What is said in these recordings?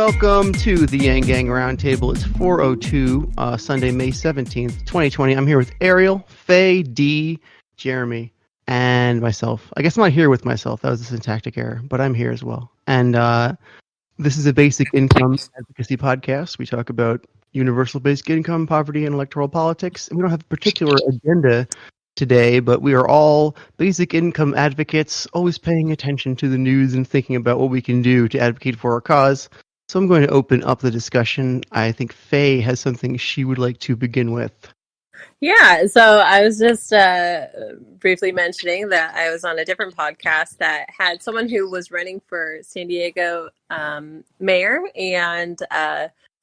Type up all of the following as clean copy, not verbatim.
welcome to the Yang Gang Roundtable. It's 4:02, Sunday, May 17th, 2020. I'm here with Ariel, Faye, D, Jeremy, and myself. I guess I'm not here with myself. That was a syntactic error, but I'm here as well. And this is a basic income advocacy podcast. We talk about universal basic income, poverty, and electoral politics. And we don't have a particular agenda today, but we are all basic income advocates, always paying attention to the news and thinking about what we can do to advocate for our cause. So I'm going to open up the discussion. I think Faye has something she would like to begin with. Yeah, so I was just briefly mentioning that I was on a different podcast that had someone who was running for San Diego mayor and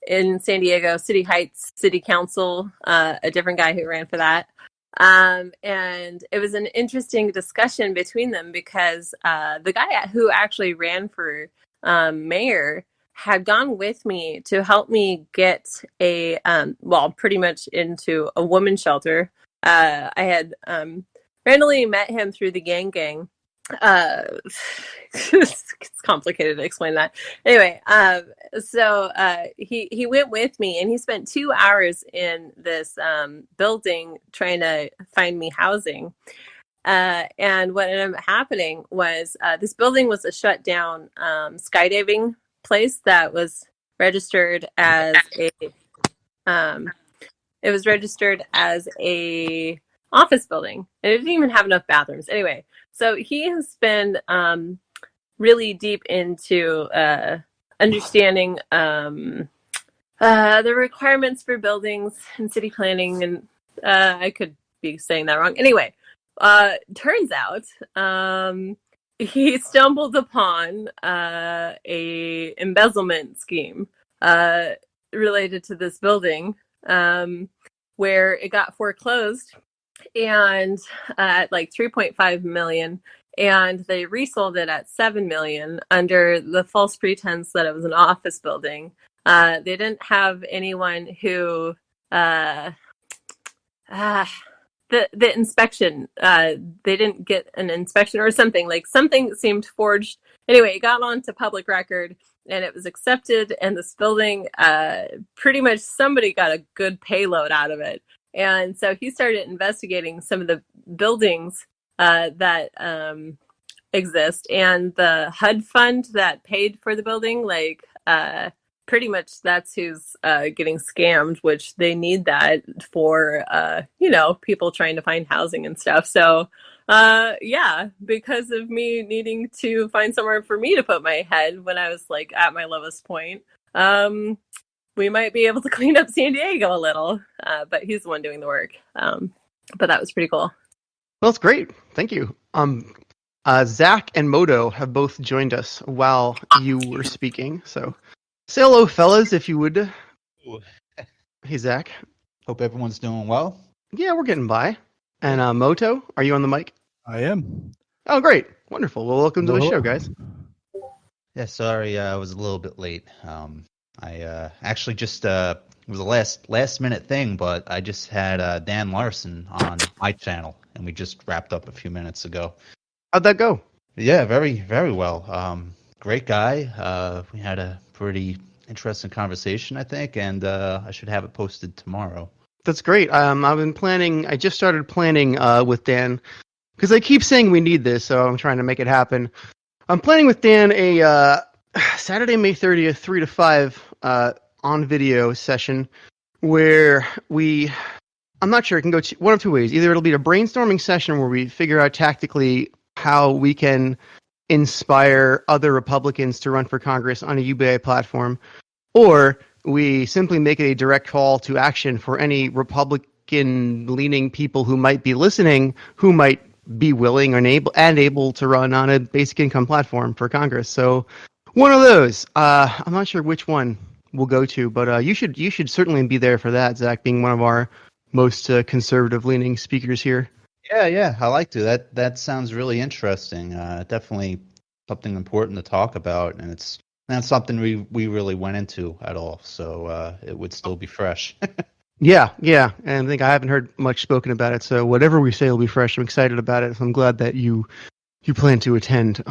in San Diego City Heights City Council, a different guy who ran for that. And it was an interesting discussion between them because the guy who actually ran for mayor had gone with me to help me get a, pretty much into a women's shelter. I had randomly met him through the Gang. It's complicated to explain that. Anyway, so he went with me and he spent 2 hours in this building trying to find me housing. And what ended up happening was this building was a shut down skydiving place that was registered as a office building, and it didn't even have enough bathrooms. Anyway, so he has been really deep into understanding the requirements for buildings and city planning, and I could be saying that wrong. Anyway, turns out he stumbled upon a embezzlement scheme related to this building where it got foreclosed and at like 3.5 million, and they resold it at 7 million under the false pretense that it was an office building. They didn't have anyone who the inspection, they didn't get an inspection or something, like something seemed forged. Anyway, it got onto public record and it was accepted, and this building, pretty much somebody got a good payload out of it. And so he started investigating some of the buildings that exist, and the HUD fund that paid for the building, like pretty much that's who's getting scammed, which they need that for, people trying to find housing and stuff. So, because of me needing to find somewhere for me to put my head when I was like at my lowest point, we might be able to clean up San Diego a little, but he's the one doing the work. But that was pretty cool. Well, that's great. Thank you. Zach and Moto have both joined us while you were speaking, so say hello, fellas, if you would. Hey, Zach. Hope everyone's doing well. Yeah, we're getting by. And Moto, are you on the mic? I am. Oh, great. Wonderful. Well, welcome to the show, guys. Yeah, sorry, I was a little bit late. I actually just, it was a last minute thing, but I just had Dan Larson on my channel, and we just wrapped up a few minutes ago. How'd that go? Yeah, very, very well. Great guy. We had a pretty interesting conversation, I think, and I should have it posted tomorrow. That's great. I just started planning with Dan, because I keep saying we need this, so I'm trying to make it happen. I'm planning with Dan a Saturday, May 30th, 3 to 5 on video session where I'm not sure, it can go one of two ways. Either it'll be a brainstorming session where we figure out tactically how we can inspire other Republicans to run for Congress on a UBI platform, or we simply make it a direct call to action for any Republican-leaning people who might be listening, who might be willing and able to run on a basic income platform for Congress. So one of those. I'm not sure which one we'll go to, but you should certainly be there for that, Zach, being one of our most conservative-leaning speakers here. Yeah, I like to. That sounds really interesting. Definitely something important to talk about, and it's not something we really went into at all, so it would still be fresh. Yeah, and I think I haven't heard much spoken about it, so whatever we say will be fresh. I'm excited about it, so I'm glad that you plan to attend.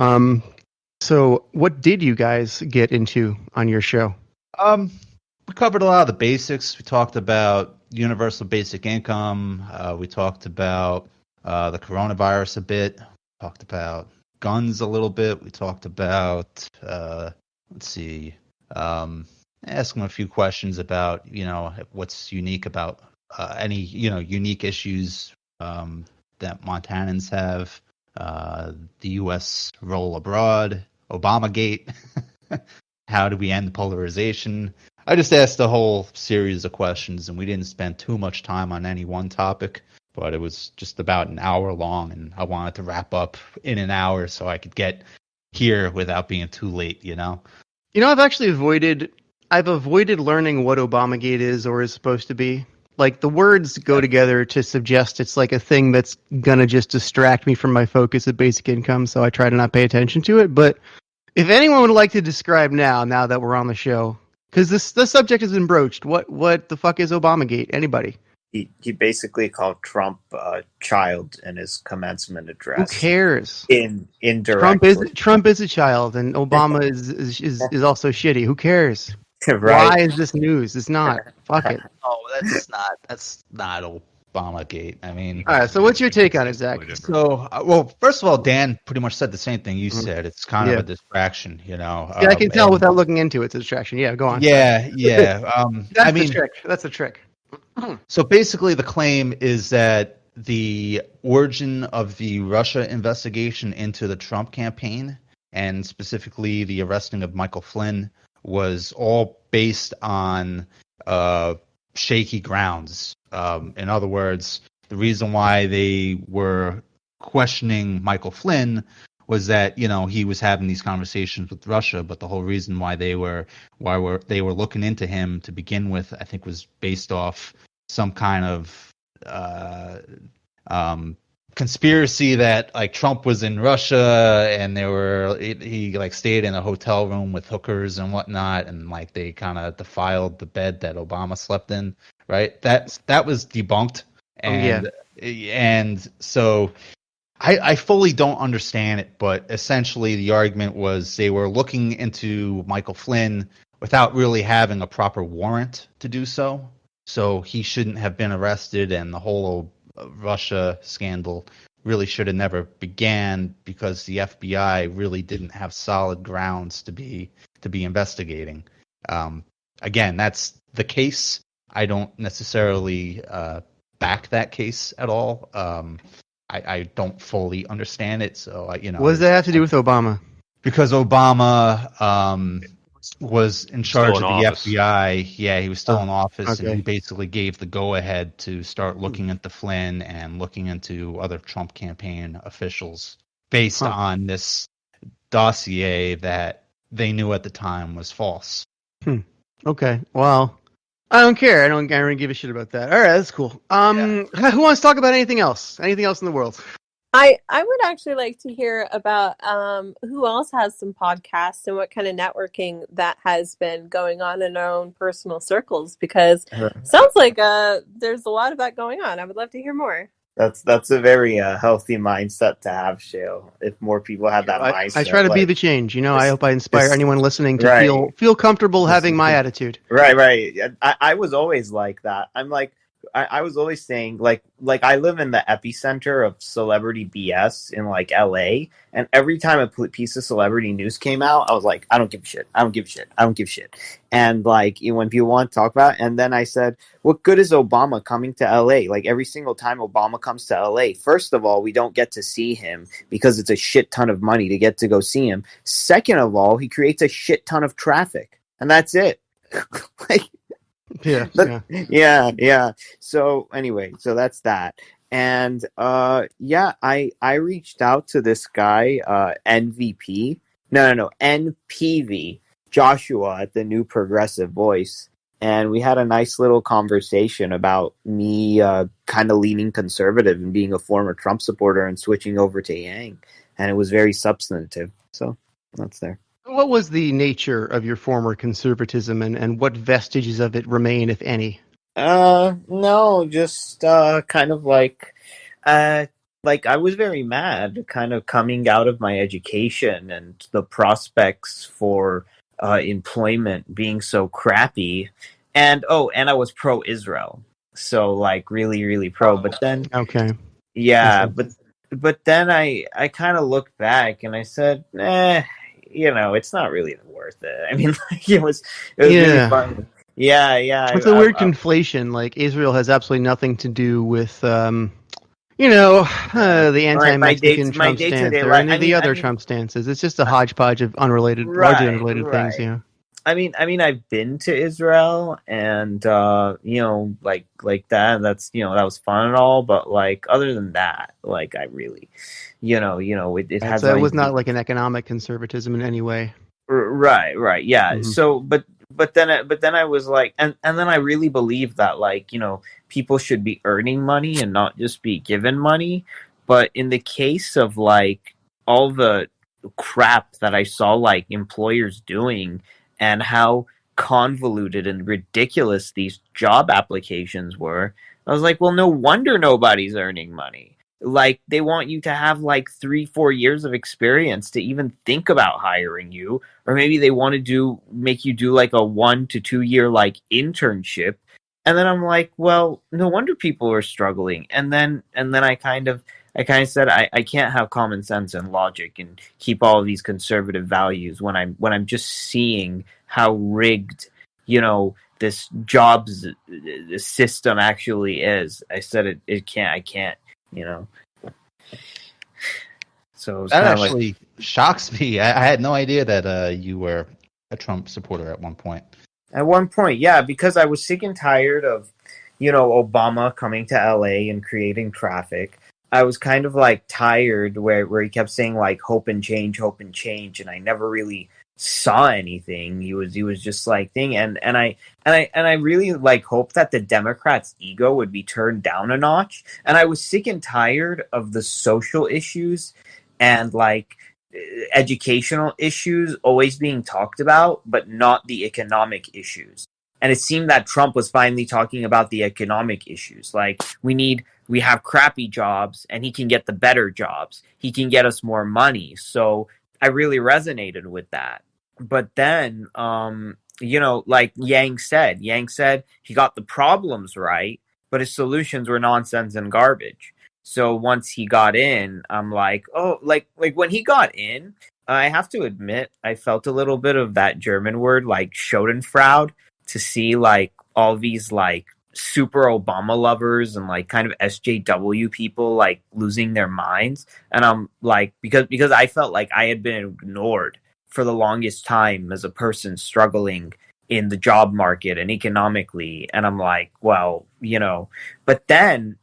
So what did you guys get into on your show? We covered a lot of the basics. We talked about universal basic income. We talked about the coronavirus a bit. Talked about guns a little bit. We talked about let's see, ask them a few questions about what's unique about any unique issues that Montanans have. The U.S. role abroad, Obamagate. How do we end polarization? I just asked a whole series of questions, and we didn't spend too much time on any one topic, but it was just about an hour long, and I wanted to wrap up in an hour so I could get here without being too late, I've avoided learning what Obamagate is or is supposed to be. Like, the words go together to suggest it's like a thing that's gonna just distract me from my focus of basic income, so I try to not pay attention to it. But if anyone would like to describe now that we're on the show, because this subject has been broached, what the fuck is Obamagate? Anybody? He basically called Trump a child in his commencement address. Who cares? Indirectly. Trump is a child, and Obama is also shitty. Who cares? Right. Why is this news? It's not. Fuck it. Oh, that's not Obamagate. I mean, all right. So what's your take on it, Zach? So, well, first of all, Dan pretty much said the same thing you said. It's kind of a distraction, Yeah, I can tell without looking into it. It's a distraction. Yeah, go on. Yeah. That's the trick. So basically, the claim is that the origin of the Russia investigation into the Trump campaign, and specifically the arresting of Michael Flynn, was all based on shaky grounds. In other words, the reason why they were questioning Michael Flynn was that he was having these conversations with Russia, but the whole reason why they were looking into him to begin with, I think, was based off some kind of conspiracy that like Trump was in Russia and he like stayed in a hotel room with hookers and whatnot, and like they kind of defiled the bed that Obama slept in, right? That was debunked, and so I fully don't understand it, but essentially the argument was they were looking into Michael Flynn without really having a proper warrant to do so. So he shouldn't have been arrested, and the whole Russia scandal really should have never began because the FBI really didn't have solid grounds to be investigating. Again, that's the case. I don't necessarily back that case at all. I don't fully understand it, so what does that have to do with Obama? Because Obama was in charge of the FBI. Yeah, he was still in office, and he basically gave the go-ahead to start looking into Flynn and looking into other Trump campaign officials based on this dossier that they knew at the time was false. Okay, well, I don't care. I don't give a shit about that. All right, that's cool. Who wants to talk about anything else? Anything else in the world? I would actually like to hear about who else has some podcasts and what kind of networking that has been going on in our own personal circles, because sounds like there's a lot of that going on. I would love to hear more. That's a very healthy mindset to have, Shael. If more people had that mindset. I try to be the change. I hope I inspire anyone listening to feel comfortable having my attitude. Right. I was always like that. I'm like, I was always saying like I live in the epicenter of celebrity BS in like LA, and every time a piece of celebrity news came out, I was like, I don't give a shit. And like when people want to talk about it, and then I said, what good is Obama coming to LA? Like every single time Obama comes to LA, first of all, we don't get to see him because it's a shit ton of money to get to go see him. Second of all, he creates a shit ton of traffic, and that's it. Like. Yeah. So anyway, so that's that. And I reached out to this guy, NPV, Joshua at the New Progressive Voice, and we had a nice little conversation about me kind of leaning conservative and being a former Trump supporter and switching over to Yang, and it was very substantive. So that's there. What was the nature of your former conservatism, and what vestiges of it remain, if any? No, just kind of like I was very mad kind of coming out of my education and the prospects for employment being so crappy, and I was pro-Israel, so like really really pro. But then Okay. yeah, I but then I kind of looked back and I said, it's not really worth it. I mean, like, it was really Yeah. fun. Yeah, yeah. It's a weird conflation. Like Israel has absolutely nothing to do with, the anti-Mexican my Trump stance day-to-day or life. any of the other Trump stances. It's just a hodgepodge of largely Right, unrelated things. right. Yeah. I mean, I've been to Israel, and like that. That's that was fun and all, but like other than that, like I really, it Right. has So it nothing was to do. not like an economic conservatism in any way. Right, right, yeah. Mhm. So, but then I was like, and then I really believe that like people should be earning money and not just be given money. But in the case of like all the crap that I saw like employers doing and how convoluted and ridiculous these job applications were, I was like, well, no wonder nobody's earning money. Like they want you to have like 3-4 years of experience to even think about hiring you, or maybe they want to make you do like a 1 to 2 year like internship. And then I'm like, well, no wonder people are struggling. And then I kind of said I can't have common sense and logic and keep all of these conservative values when I'm just seeing how rigged this jobs system actually is. I said it can't. I can't. you know So it was That kind of like actually shocks me. I had no idea that you were a Trump supporter at one point. at one point, yeah, because I was sick and tired of, Obama coming to LA and creating traffic. I was kind of like tired where he kept saying like hope and change, and I never really saw anything. He was just like thing, and I really like hope that the Democrats' ego would be turned down a notch. And I was sick and tired of the social issues and like educational issues always being talked about, but not the economic issues. And it seemed that Trump was finally talking about the economic issues. Like we have crappy jobs and he can get the better jobs. He can get us more money. So I really resonated with that. But then, like Yang said he got the problems right, but his solutions were nonsense and garbage. So once he got in, I'm like, oh, like when he got in, I have to admit, I felt a little bit of that German word, like Schadenfreude, to see like all these like super Obama lovers and like kind of SJW people like losing their minds. And I'm like, because I felt like I had been ignored for the longest time as a person struggling in the job market and economically. And I'm like, well, but then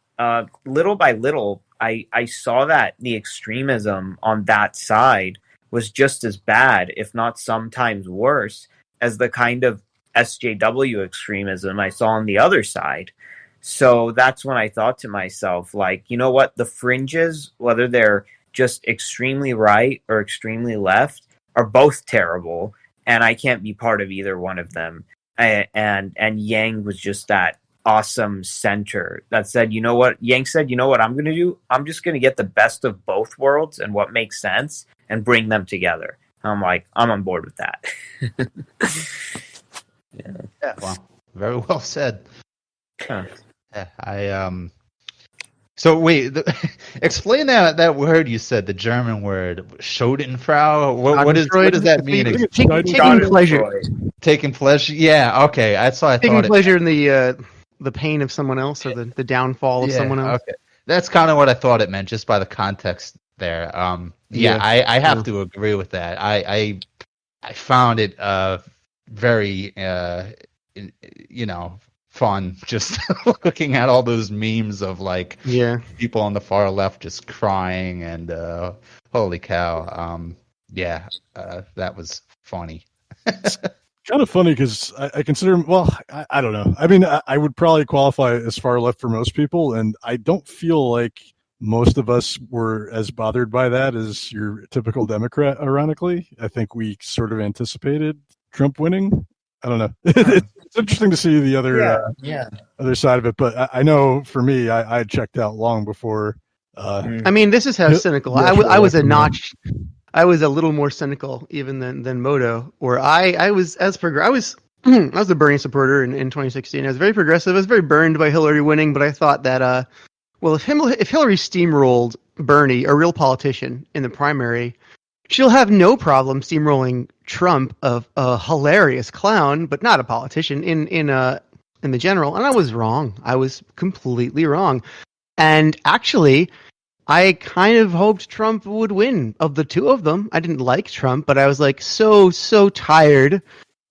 little by little, I saw that the extremism on that side was just as bad, if not sometimes worse, as the kind of SJW extremism I saw on the other side. So that's when I thought to myself, like, you know what? The fringes, whether they're just extremely right or extremely left, are both terrible, and I can't be part of either one of them. And Yang was just that awesome center that said, you know what? Yang said, you know what I'm going to do? I'm just going to get the best of both worlds and what makes sense and bring them together. I'm like, I'm on board with that. Yeah, well, very well said. Huh. Yeah, So wait, explain that word you said, the German word Schadenfreude. What does that mean? Taking pleasure. Taking pleasure. Yeah. Okay. That's what I Taking thought. pleasure in the pain of someone else or the downfall of someone else. Okay. That's kind of what I thought it meant, just by the context there. I have to agree with that. I found it very fun just looking at all those memes of like people on the far left just crying and holy cow. That was funny. Kind of funny because I consider, I don't know. I mean, I would probably qualify as far left for most people, and I don't feel like most of us were as bothered by that as your typical Democrat, ironically. I think we sort of anticipated Trump winning. I don't know. It's interesting to see the other side of it, but I know for me, I checked out long before. I mean, this is how cynical. I was a notch. I was a little more cynical even than Moto, where I was I was I was a Bernie supporter in 2016. I was very progressive. I was very burned by Hillary winning, but I thought that well, if Hillary steamrolled Bernie, a real politician, in the primary, she'll have no problem steamrolling Trump, a hilarious clown, but not a politician, in the general. And I was wrong. I was completely wrong. And actually, I kind of hoped Trump would win of the two of them. I didn't like Trump, but I was like so tired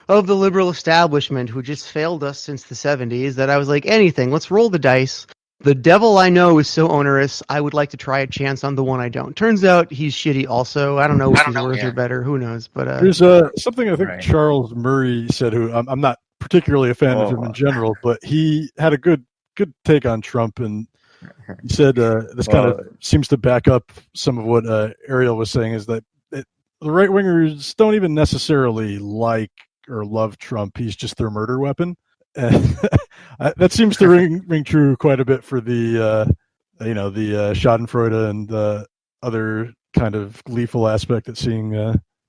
of the liberal establishment who just failed us since the 70s that I was like, anything, let's roll the dice. The devil I know is so onerous, I would like to try a chance on the one I don't. Turns out he's shitty also. I don't know which is worse or better. Who knows? But there's something I think Right. Charles Murray said, who I'm not particularly a fan of him in general, but he had a good take on Trump, and he said this kind of seems to back up some of what Ariel was saying, is that the right wingers don't even necessarily like or love Trump. He's just their murder weapon. That seems to ring true quite a bit for the Schadenfreude and the other kind of gleeful aspect at seeing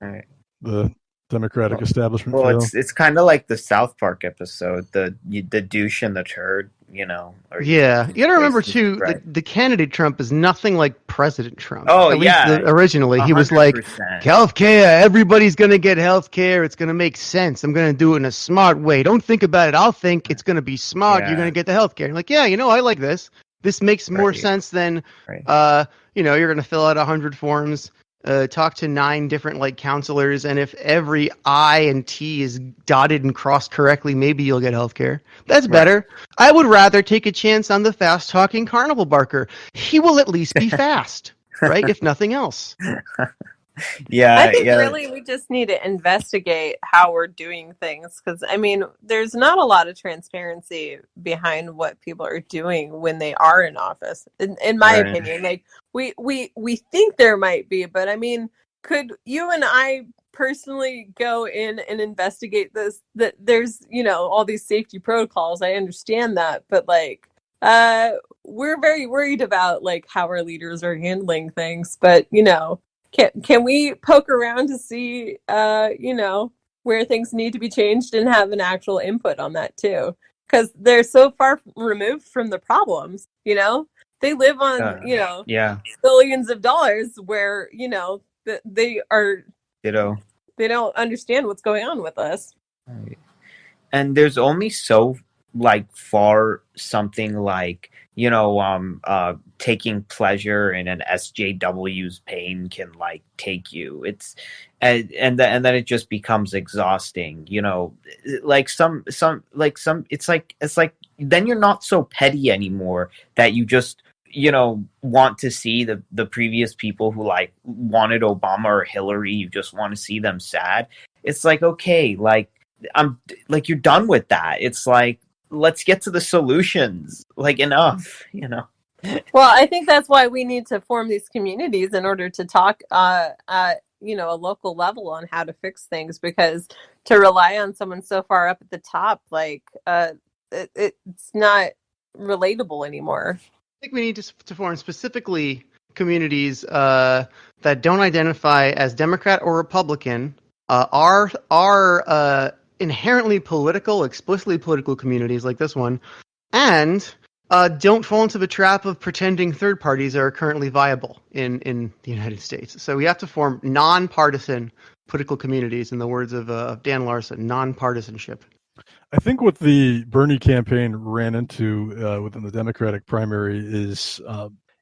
Right. the Democratic establishment Well, fail. it's kind of like the South Park episode, the douche and the turd, you know. Or yeah, you gotta remember too, right. the candidate Trump is nothing like President Trump. Oh, At yeah. least originally, he was like, 100%. healthcare, everybody's gonna get healthcare. It's gonna make sense. I'm gonna do it in a smart way. Don't think about it. I'll think it's gonna be smart. Yeah. You're gonna get the healthcare. You're like, yeah, I like this. This makes more Right. sense than, Right. you're gonna fill out 100 forms. Talk to 9 different counselors, and if every I and T is dotted and crossed correctly, maybe you'll get healthcare. That's better. I would rather take a chance on the fast talking carnival barker. He will at least be fast, right? If nothing else. Yeah, I think yeah. really we just need to investigate how we're doing things, because I mean, there's not a lot of transparency behind what people are doing when they are in office. In my Right. opinion, we think there might be, but I mean, could you and I personally go in and investigate this? That there's all these safety protocols. I understand that, but we're very worried about how our leaders are handling things, but Can we poke around to see, where things need to be changed and have an actual input on that too? Because they're so far removed from the problems. They live on, Yeah. billions of dollars, where they are. Ditto. They don't understand what's going on with us. Right. And there's only so far something taking pleasure in an SJW's pain can take you. It's and then it just becomes exhausting. It's like then you're not so petty anymore that you just want to see the previous people who wanted Obama or Hillary. You just want to see them sad. It's okay, you're done with that. It's let's get to the solutions. Enough. Well, I think that's why we need to form these communities in order to talk at a local level on how to fix things, because to rely on someone so far up at the top, it's not relatable anymore. I think we need to form specifically communities that don't identify as Democrat or Republican, are inherently political, explicitly political communities like this one, and don't fall into the trap of pretending third parties are currently viable in the United States. So we have to form nonpartisan political communities, in the words of Dan Larson, nonpartisanship. I think what the Bernie campaign ran into within the Democratic primary is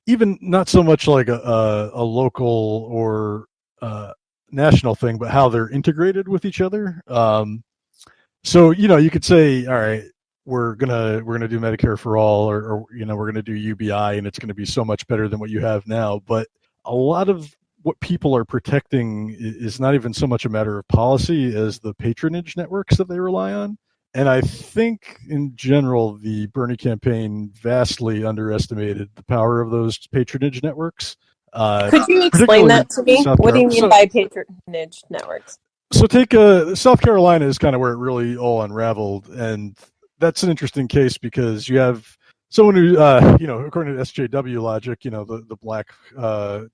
even not so much like a local or national thing, but how they're integrated with each other. So you could say, all right, we're gonna do Medicare for all, or we're gonna do UBI, and it's gonna be so much better than what you have now. But a lot of what people are protecting is not even so much a matter of policy as the patronage networks that they rely on. And I think in general, the Bernie campaign vastly underestimated the power of those patronage networks. Could you explain that to me? What do you mean by patronage networks? So take South Carolina is kind of where it really all unraveled, and that's an interesting case because you have someone who, according to SJW logic, the black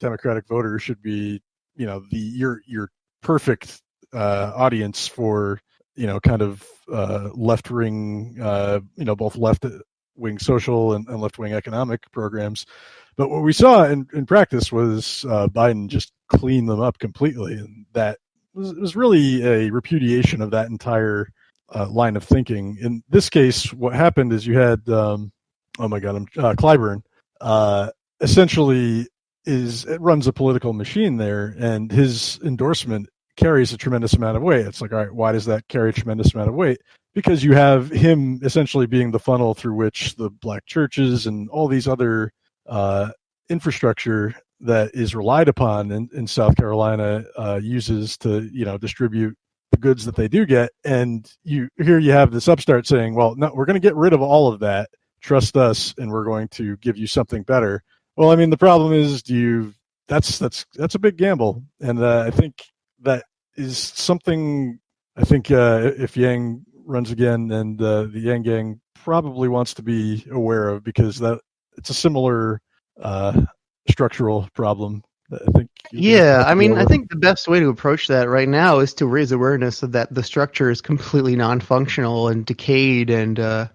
Democratic voter should be your perfect audience for kind of left wing, both left wing social and left wing economic programs. But what we saw in practice was Biden just clean them up completely, and that was really a repudiation of that entire line of thinking. In this case, what happened is you had Clyburn essentially runs a political machine there, and his endorsement carries a tremendous amount of weight. It's like, all right, why does that carry a tremendous amount of weight? Because you have him essentially being the funnel through which the black churches and all these other infrastructure that is relied upon in South Carolina uses to distribute the goods that they do get. And you have this upstart saying, well, no, we're going to get rid of all of that. Trust us, and we're going to give you something better. Well, I mean, the problem is, that's a big gamble, and I think that is something. I think if Yang runs again, and the Yang Gang probably wants to be aware of, because that it's a similar structural problem that I think. Yeah, I mean, I think the best way to approach that right now is to raise awareness of that the structure is completely non-functional and decayed, and it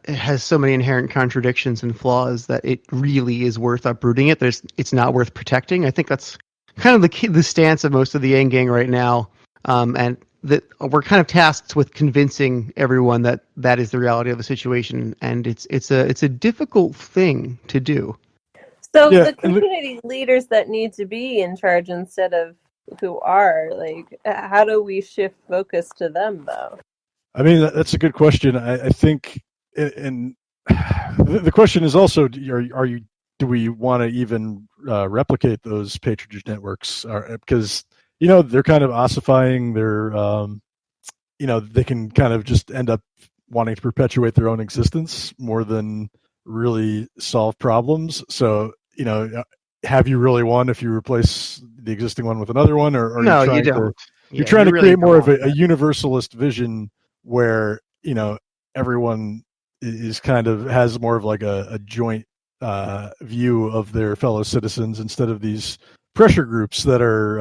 has so many inherent contradictions and flaws that it really is worth uprooting it. It's not worth protecting. I think that's kind of the stance of most of the Yang Gang right now, and that we're kind of tasked with convincing everyone that is the reality of the situation, and it's a difficult thing to do. So the community leaders that need to be in charge instead of who are, like, how do we shift focus to them, though? I mean, that's a good question. I think, and the question is also, do we want to even replicate those patronage networks? Because they're kind of ossifying. They're they can kind of just end up wanting to perpetuate their own existence more than really solve problems. So have you really won if you replace the existing one with another one, or no, you don't. You're trying to create more of a universalist vision where everyone is kind of has more of like a joint view of their fellow citizens, instead of these pressure groups that are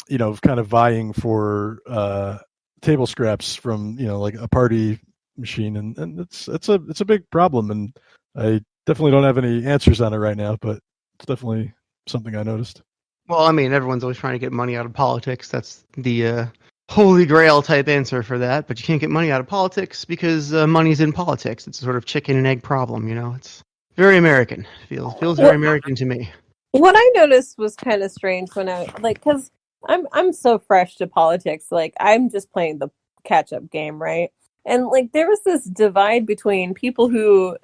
kind of vying for table scraps from like a party machine, and it's a big problem, and I definitely don't have any answers on it right now, but it's definitely something I noticed. Well, I mean, everyone's always trying to get money out of politics. That's the holy grail type answer for that. But you can't get money out of politics because money's in politics. It's a sort of chicken and egg problem, It's very American. Feels very American to me. What I noticed was kind of strange when because I'm so fresh to politics. Like, I'm just playing the catch up game, right? And like, there was this divide between people who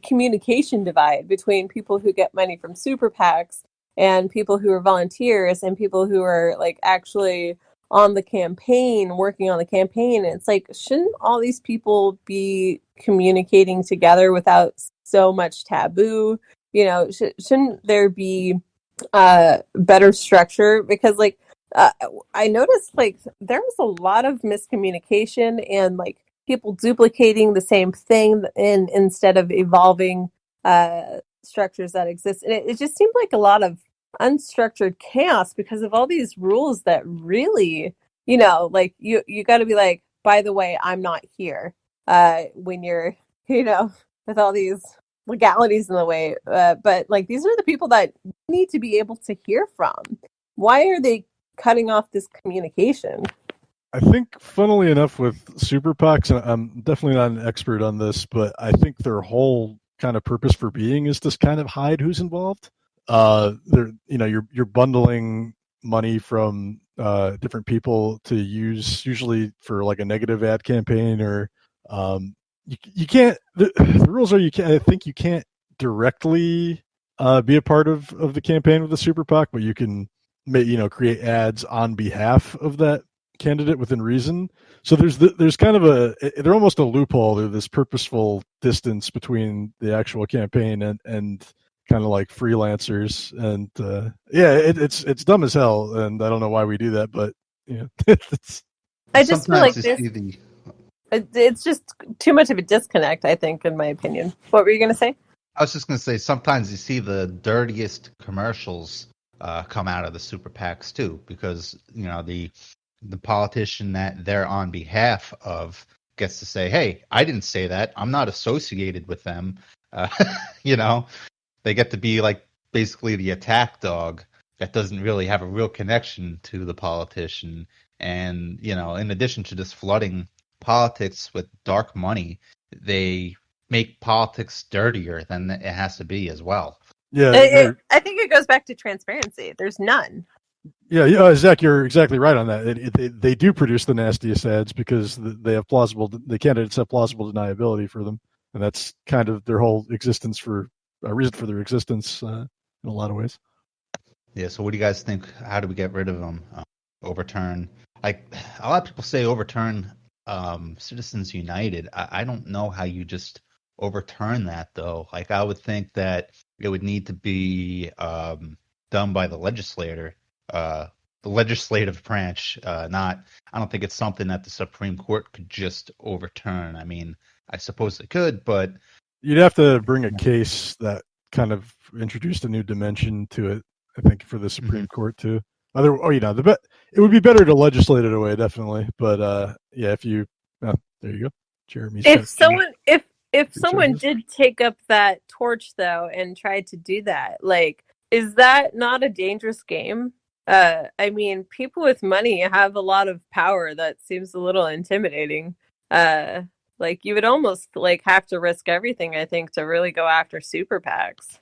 communication divide between people who get money from super PACs and people who are volunteers and people who are like actually on the campaign, working on the campaign. And it's like, shouldn't all these people be communicating together without so much taboo? Shouldn't there be better structure? Because like I noticed like there was a lot of miscommunication and like people duplicating the same thing instead of evolving structures that exist. And it just seemed like a lot of unstructured chaos because of all these rules that really, like you got to be like, by the way, I'm not here when you're, with all these legalities in the way. But like, these are the people that need to be able to hear from. Why are they cutting off this communication? I think, funnily enough, with super PACs, and I'm definitely not an expert on this, but I think their whole kind of purpose for being is to kind of hide who's involved. You're bundling money from different people to use, usually for like a negative ad campaign, or you can't. The rules are I think you can't directly be a part of the campaign with the super PAC, but you can create ads on behalf of that candidate within reason. So there's kind of they're almost a loophole. There's this purposeful distance between the actual campaign and kind of like freelancers, and it's dumb as hell, and I don't know why we do that, but I just feel like it's just too much of a disconnect, I think, in my opinion. What were you going to say? I was just going to say, sometimes you see the dirtiest commercials come out of the super PACs too, because the politician that they're on behalf of gets to say, "Hey, I didn't say that. I'm not associated with them." Uh, you know, they get to be like basically the attack dog that doesn't really have a real connection to the politician. And in addition to just flooding politics with dark money, they make politics dirtier than it has to be as well. Yeah, I think it goes back to transparency. There's none. yeah, Zach, you're exactly right on that. They do produce the nastiest ads because the candidates have plausible deniability for them, and that's kind of their whole existence for a reason for their existence in a lot of ways. Yeah. So, what do you guys think? How do we get rid of them? Overturn? Like a lot of people say, overturn Citizens United. I don't know how you just overturn that though. Like I would think that it would need to be done by the legislator. The legislative branch, not. I don't think it's something that the Supreme Court could just overturn. I mean, I suppose it could, but you'd have to bring a case that kind of introduced a new dimension to it. I think for the Supreme Court too. It would be better to legislate it away, definitely. But yeah, there you go, Jeremy. If someone did take up that torch though and tried to do that, like, is that not a dangerous game? I mean, people with money have a lot of power that seems a little intimidating. Like you would almost like have to risk everything, I think, to really go after super PACs,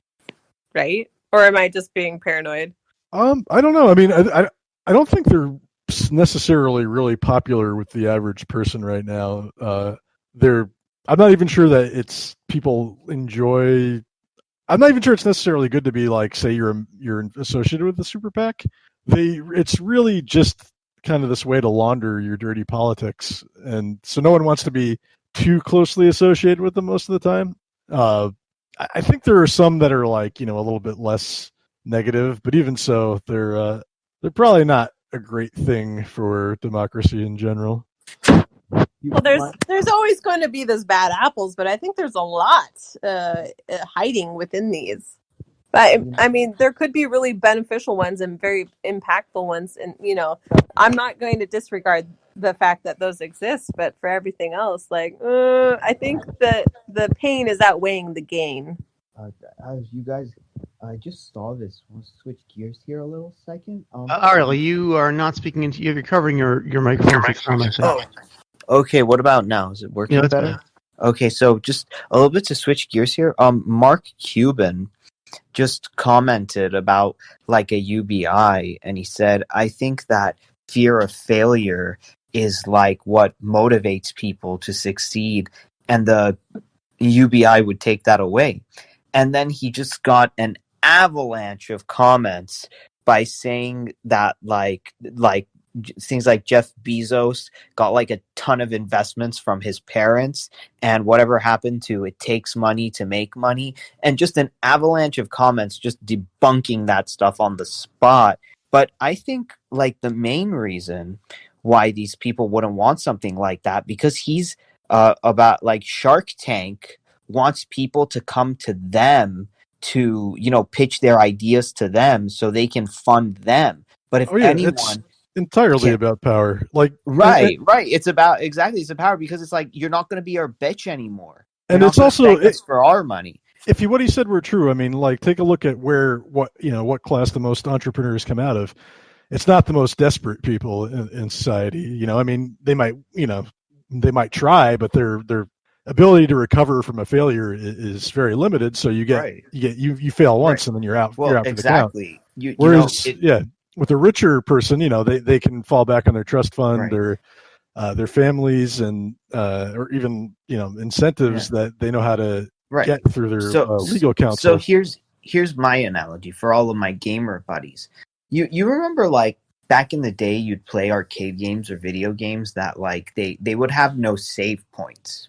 right? Or am I just being paranoid? I don't know. I mean, I don't think they're necessarily really popular with the average person right now. I'm not even sure that it's people enjoy. I'm not even sure it's necessarily good to be like, say you're associated with the super PAC. It's really just kind of this way to launder your dirty politics, and so no one wants to be too closely associated with them most of the time. I think there are some that are like a little bit less negative, but even so, they're probably not a great thing for democracy in general. Well, there's always going to be those bad apples, but I think there's a lot hiding within these. But I mean, there could be really beneficial ones and very impactful ones, and I'm not going to disregard the fact that those exist. But for everything else, like I think that the pain is outweighing the gain. As you guys, I just saw this. Want to switch gears here a little second? Ariel, you are not speaking into. You're covering your microphone. Oh, okay. What about now? Is it working better? Better. Okay, so just a little bit to switch gears here. Mark Cuban just commented about like a UBI, and he said, "I think that fear of failure is like what motivates people to succeed, and the UBI would take that away." And then he just got an avalanche of comments by saying that like things like Jeff Bezos got like a ton of investments from his parents, and whatever happened to it takes money to make money, and just an avalanche of comments just debunking that stuff on the spot. But I think like the main reason why these people wouldn't want something like that, because he's about like Shark Tank wants people to come to them to pitch their ideas to them so they can fund them. But if anyone, it's entirely about power. Like right. It's about it's a power, because it's like you're not going to be our bitch anymore. And it's also for our money. If what he said were true, I mean, like take a look at what class the most entrepreneurs come out of. It's not the most desperate people in society. I mean, they might try, but their ability to recover from a failure is very limited. So you fail once and then you're out. Well, you're out exactly. Whereas with a richer person, they can fall back on their trust fund or their families and or even incentives that they know how to get through their legal counsel. So here's my analogy for all of my gamer buddies. You remember like back in the day you'd play arcade games or video games that like they would have no save points,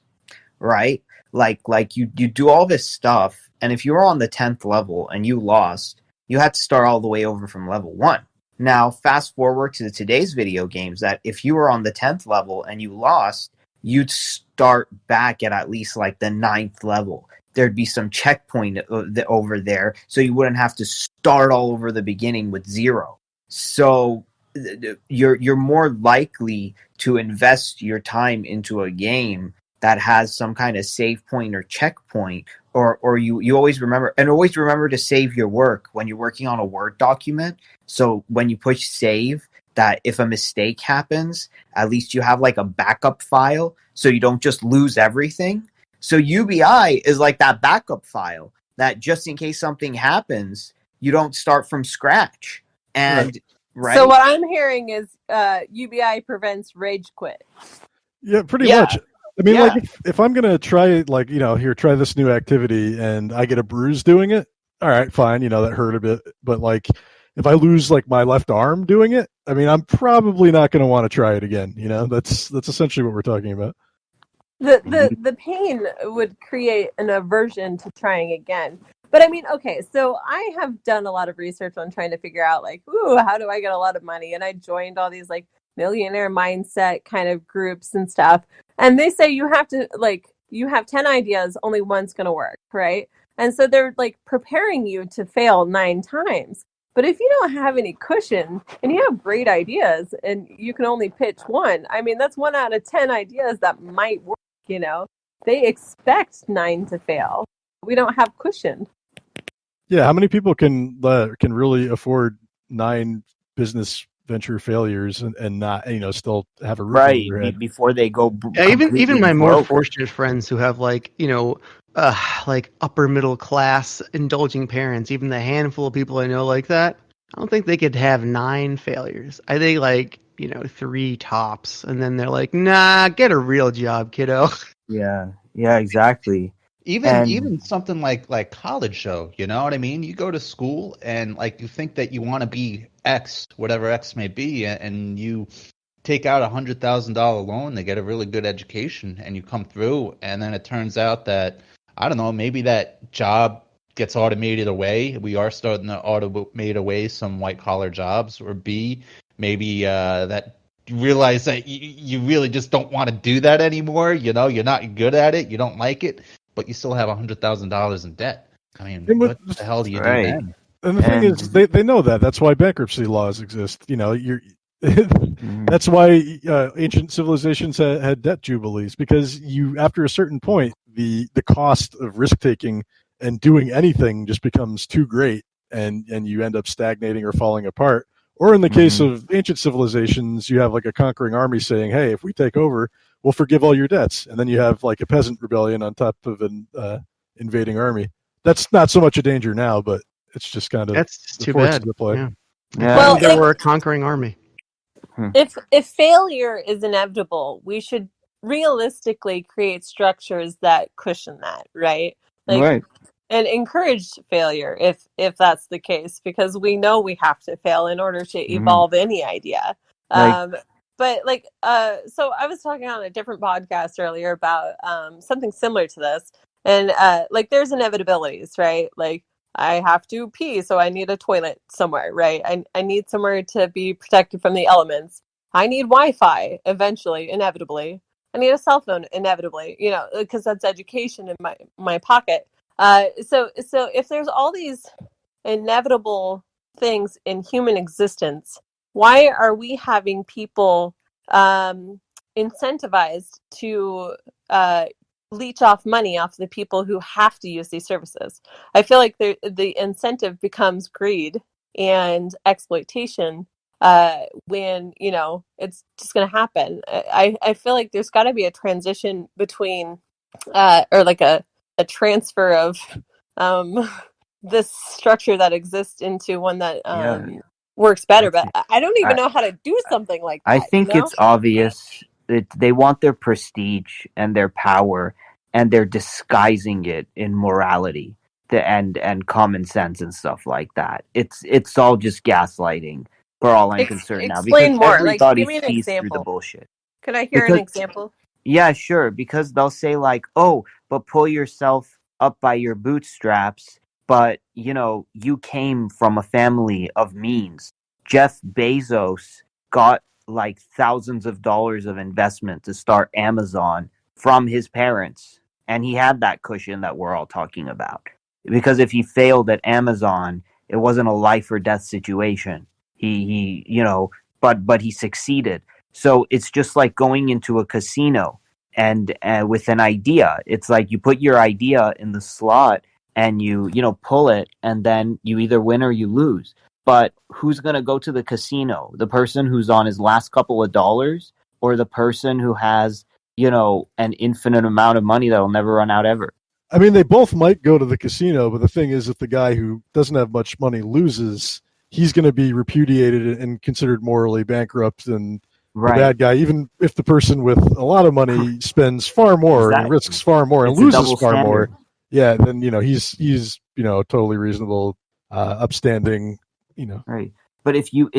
right? Like you do all this stuff, and if you were on the 10th level and you lost, you had to start all the way over from level 1. Now, fast forward to today's video games, that if you were on the 10th level and you lost, you'd start back at least like the 9th level. There'd be some checkpoint over there, so you wouldn't have to start all over the beginning with 0. So you're more likely to invest your time into a game that has some kind of save point or checkpoint, or you always remember to save your work when you're working on a Word document. So when you push save, that if a mistake happens, at least you have like a backup file, so you don't just lose everything. So UBI is like that backup file that just in case something happens, you don't start from scratch. And right. So what I'm hearing is UBI prevents rage quit. Yeah, pretty much. I mean, like if I'm gonna try, like, try this new activity and I get a bruise doing it, all right, fine, that hurt a bit. But like, if I lose like my left arm doing it, I mean, I'm probably not gonna want to try it again. That's essentially what we're talking about. The pain would create an aversion to trying again. But I mean, okay, so I have done a lot of research on trying to figure out like, how do I get a lot of money? And I joined all these like millionaire mindset kind of groups and stuff. And they say you have 10 ideas, only one's going to work, right? And so they're like preparing you to fail 9 times. But if you don't have any cushion and you have great ideas and you can only pitch one, I mean, that's 1 out of 10 ideas that might work. They expect 9 to fail. We don't have cushion. Yeah, how many people can really afford 9 business venture failures and not still have a roof over their head before they go? Even my broke. more fortunate friends who have like upper middle class indulging parents, even the handful of people I know like that, I don't think they could have 9 failures. I think like 3 tops, and then they're like, nah, get a real job, kiddo. Yeah, exactly. Even something like college, though, you know what I mean? You go to school and like you think that you want to be X, whatever X may be, and you take out $100,000 loan to get a really good education, and you come through, and then it turns out that, I don't know, maybe that job gets automated away. We are starting to automate away some white collar jobs, or B, maybe that you realize that you really just don't want to do that anymore. You're not good at it. You don't like it, but you still have $100,000 in debt. I mean, what the hell do you do then? And the thing is, they know that. That's why bankruptcy laws exist. That's why ancient civilizations had debt jubilees, because after a certain point, the cost of risk taking and doing anything just becomes too great, and you end up stagnating or falling apart. Or in the case of ancient civilizations, you have like a conquering army saying, "Hey, if we take over, we'll forgive all your debts," and then you have like a peasant rebellion on top of an invading army. That's not so much a danger now, but it's just kind of that's too bad. Play. Yeah. Well, there were a conquering army. If failure is inevitable, we should realistically create structures that cushion that, right? Right. And encourage failure if that's the case, because we know we have to fail in order to evolve any idea. But so I was talking on a different podcast earlier about something similar to this, and there's inevitabilities, right? Like I have to pee, so I need a toilet somewhere, right? I need somewhere to be protected from the elements. I need Wi-Fi eventually, inevitably. I need a cell phone inevitably, because that's education in my pocket. So if there's all these inevitable things in human existence, why are we having people incentivized to leech off money off the people who have to use these services? I feel like the incentive becomes greed and exploitation when it's just going to happen. I feel like there's got to be a transition between or like a transfer of this structure that exists into one that works better. But I don't even know how to do something like that. I think it's obvious that they want their prestige and their power, and they're disguising it in morality and common sense and stuff like that. It's all just gaslighting for all I'm concerned now. Explain more. Everybody Give me an sees example. through the bullshit. Could I hear an example? Yeah, sure. Because they'll say like, "Oh, but pull yourself up by your bootstraps." But you came from a family of means. Jeff Bezos got like thousands of dollars of investment to start Amazon from his parents, and he had that cushion that we're all talking about. Because if he failed at Amazon, it wasn't a life or death situation. He you know, but he succeeded. So it's just like going into a casino and with an idea. It's like you put your idea in the slot and you know pull it, and then you either win or you lose. But who's going to go to the casino? The person who's on his last couple of dollars, or the person who has, you know, an infinite amount of money that'll never run out ever? I mean, they both might go to the casino, but the thing is, if the guy who doesn't have much money loses, he's going to be repudiated and considered morally bankrupt than the bad guy, even if the person with a lot of money spends far more and Exactly. risks far more and It's a loses double far standard. more. Yeah, then you know he's you know totally reasonable, upstanding. You know, Right. But if you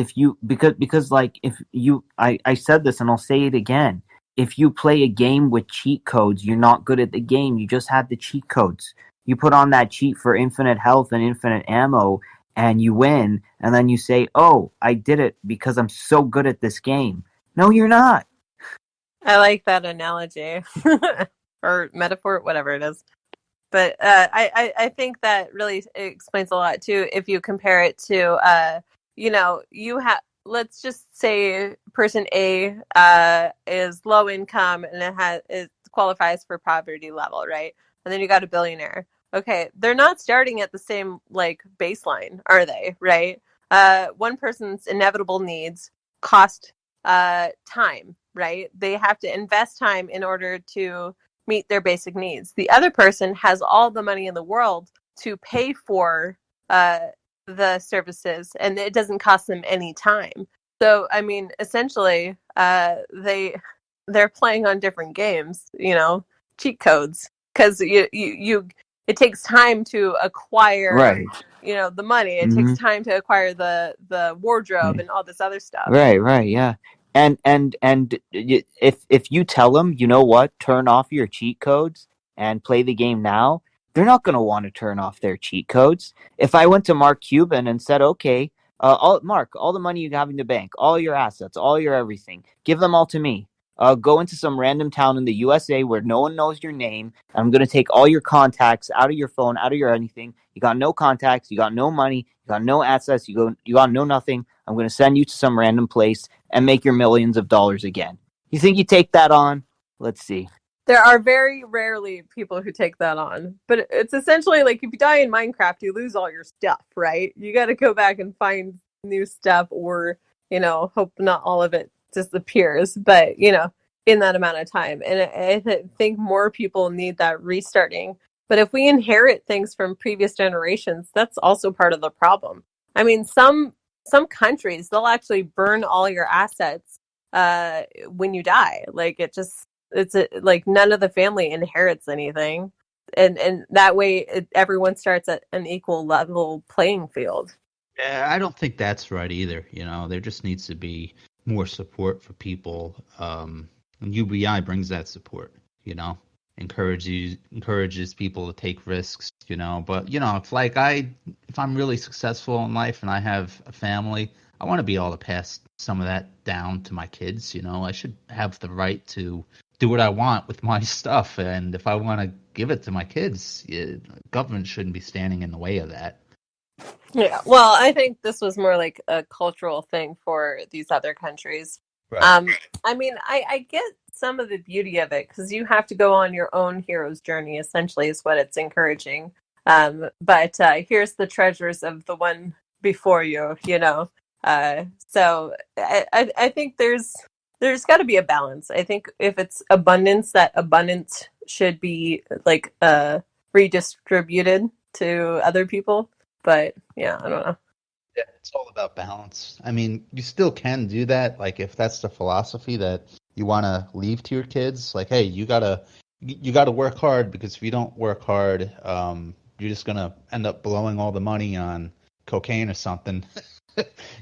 because like if you I said this and I'll say it again. If you play a game with cheat codes, you're not good at the game. You just have the cheat codes. You put on that cheat for infinite health and infinite ammo and you win, and then you say, "Oh, I did it because I'm so good at this game." No, you're not. I like that analogy or metaphor, whatever it is. But I think that really explains a lot too. If you compare it to, you know, you have, let's just say person A is low income and it qualifies for poverty level, right? And then you got a billionaire. Okay, they're not starting at the same like baseline, are they? Right? One person's inevitable needs cost time, right? They have to invest time in order to meet their basic needs. The other person has all the money in the world to pay for the services, and it doesn't cost them any time. So, I mean, essentially, they're playing on different games, you know, cheat codes, because you it takes time to acquire, Right. you know, the money. It Mhm. takes time to acquire the wardrobe and all this other stuff. Right, yeah. And if you tell them, you know what, turn off your cheat codes and play the game now, they're not going to want to turn off their cheat codes. If I went to Mark Cuban and said, okay, all the money you have in the bank, all your assets, all your everything, give them all to me. Go into some random town in the USA where no one knows your name. I'm going to take all your contacts out of your phone, out of your anything. You got no contacts, you got no money, you got no assets, you got no nothing. I'm going to send you to some random place and make your millions of dollars again. You think you take that on? Let's see. There are very rarely people who take that on, but it's essentially like if you die in Minecraft, you lose all your stuff, right? You got to go back and find new stuff, or you know, hope not all of it disappears, but you know, in that amount of time. And I think more people need that restarting. But if we inherit things from previous generations, that's also part of the problem. I mean, some countries they'll actually burn all your assets when you die. Like like none of the family inherits anything, and that way everyone starts at an equal level playing field. Yeah, I don't think that's right either. You know, there just needs to be more support for people. And UBI brings that support. You know, encourages people to take risks. You know, but you know, if I'm really successful in life and I have a family, I want to be able to pass some of that down to my kids. You know, I should have the right to do what I want with my stuff, and if I want to give it to my kids, government shouldn't be standing in the way of that. Yeah, well, I think this was more like a cultural thing for these other countries. Right. I mean, I get some of the beauty of it because you have to go on your own hero's journey, essentially, is what it's encouraging. But here's the treasures of the one before you, you know. So I think there's got to be a balance. I think if it's abundance, that abundance should be like redistributed to other people. But yeah, I don't know. Yeah, it's all about balance. I mean, you still can do that. Like, if that's the philosophy that you want to leave to your kids, like, hey, you gotta work hard, because if you don't work hard, you're just gonna end up blowing all the money on cocaine or something.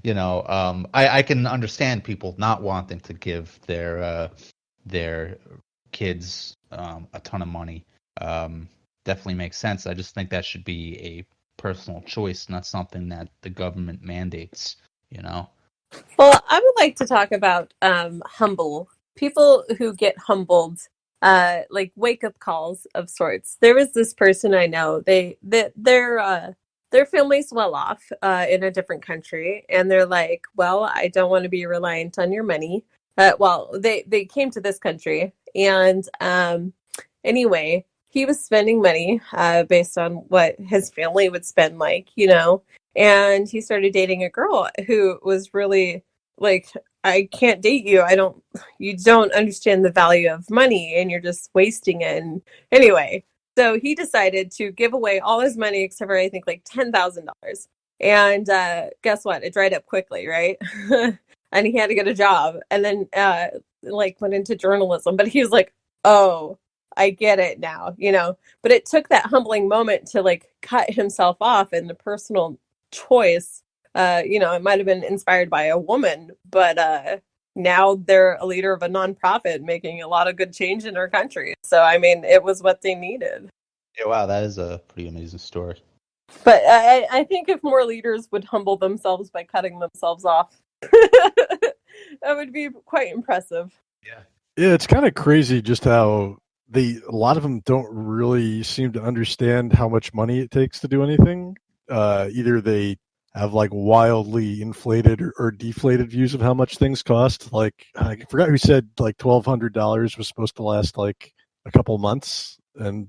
You know, I can understand people not wanting to give their kids a ton of money. Definitely makes sense. I just think that should be a personal choice, not something that the government mandates, you know? Well, I would like to talk about humble people who get humbled, like wake up calls of sorts. There was this person I know. Their family's well off in a different country, and they're like, "Well, I don't want to be reliant on your money." Well, they came to this country, and anyway, he was spending money based on what his family would spend, and he started dating a girl who was really like, I can't date you. You don't understand the value of money and you're just wasting it. And anyway, so he decided to give away all his money except for I think like $10,000. And guess what? It dried up quickly, right? And he had to get a job and then went into journalism. But he was like, oh, I get it now. But it took that humbling moment to like cut himself off in the personal choice. It might have been inspired by a woman, but now they're a leader of a nonprofit making a lot of good change in our country. So, I mean, it was what they needed. Yeah, wow, that is a pretty amazing story. But I think if more leaders would humble themselves by cutting themselves off, that would be quite impressive. Yeah, it's kind of crazy just how a lot of them don't really seem to understand how much money it takes to do anything. Either they have like wildly inflated or deflated views of how much things cost. Like I forgot who said like $1,200 was supposed to last like a couple months, and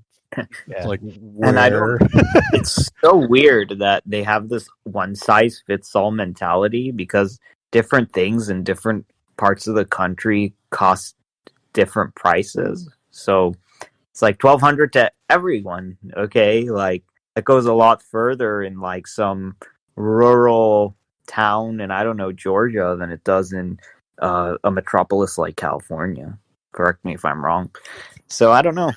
it's like where? And I don't. It's so weird that they have this one size fits all mentality because different things in different parts of the country cost different prices. So it's like $1,200 to everyone. Okay, like it goes a lot further in like some rural town in I don't know Georgia than it does in a metropolis like California. Correct me if I'm wrong. So I don't know.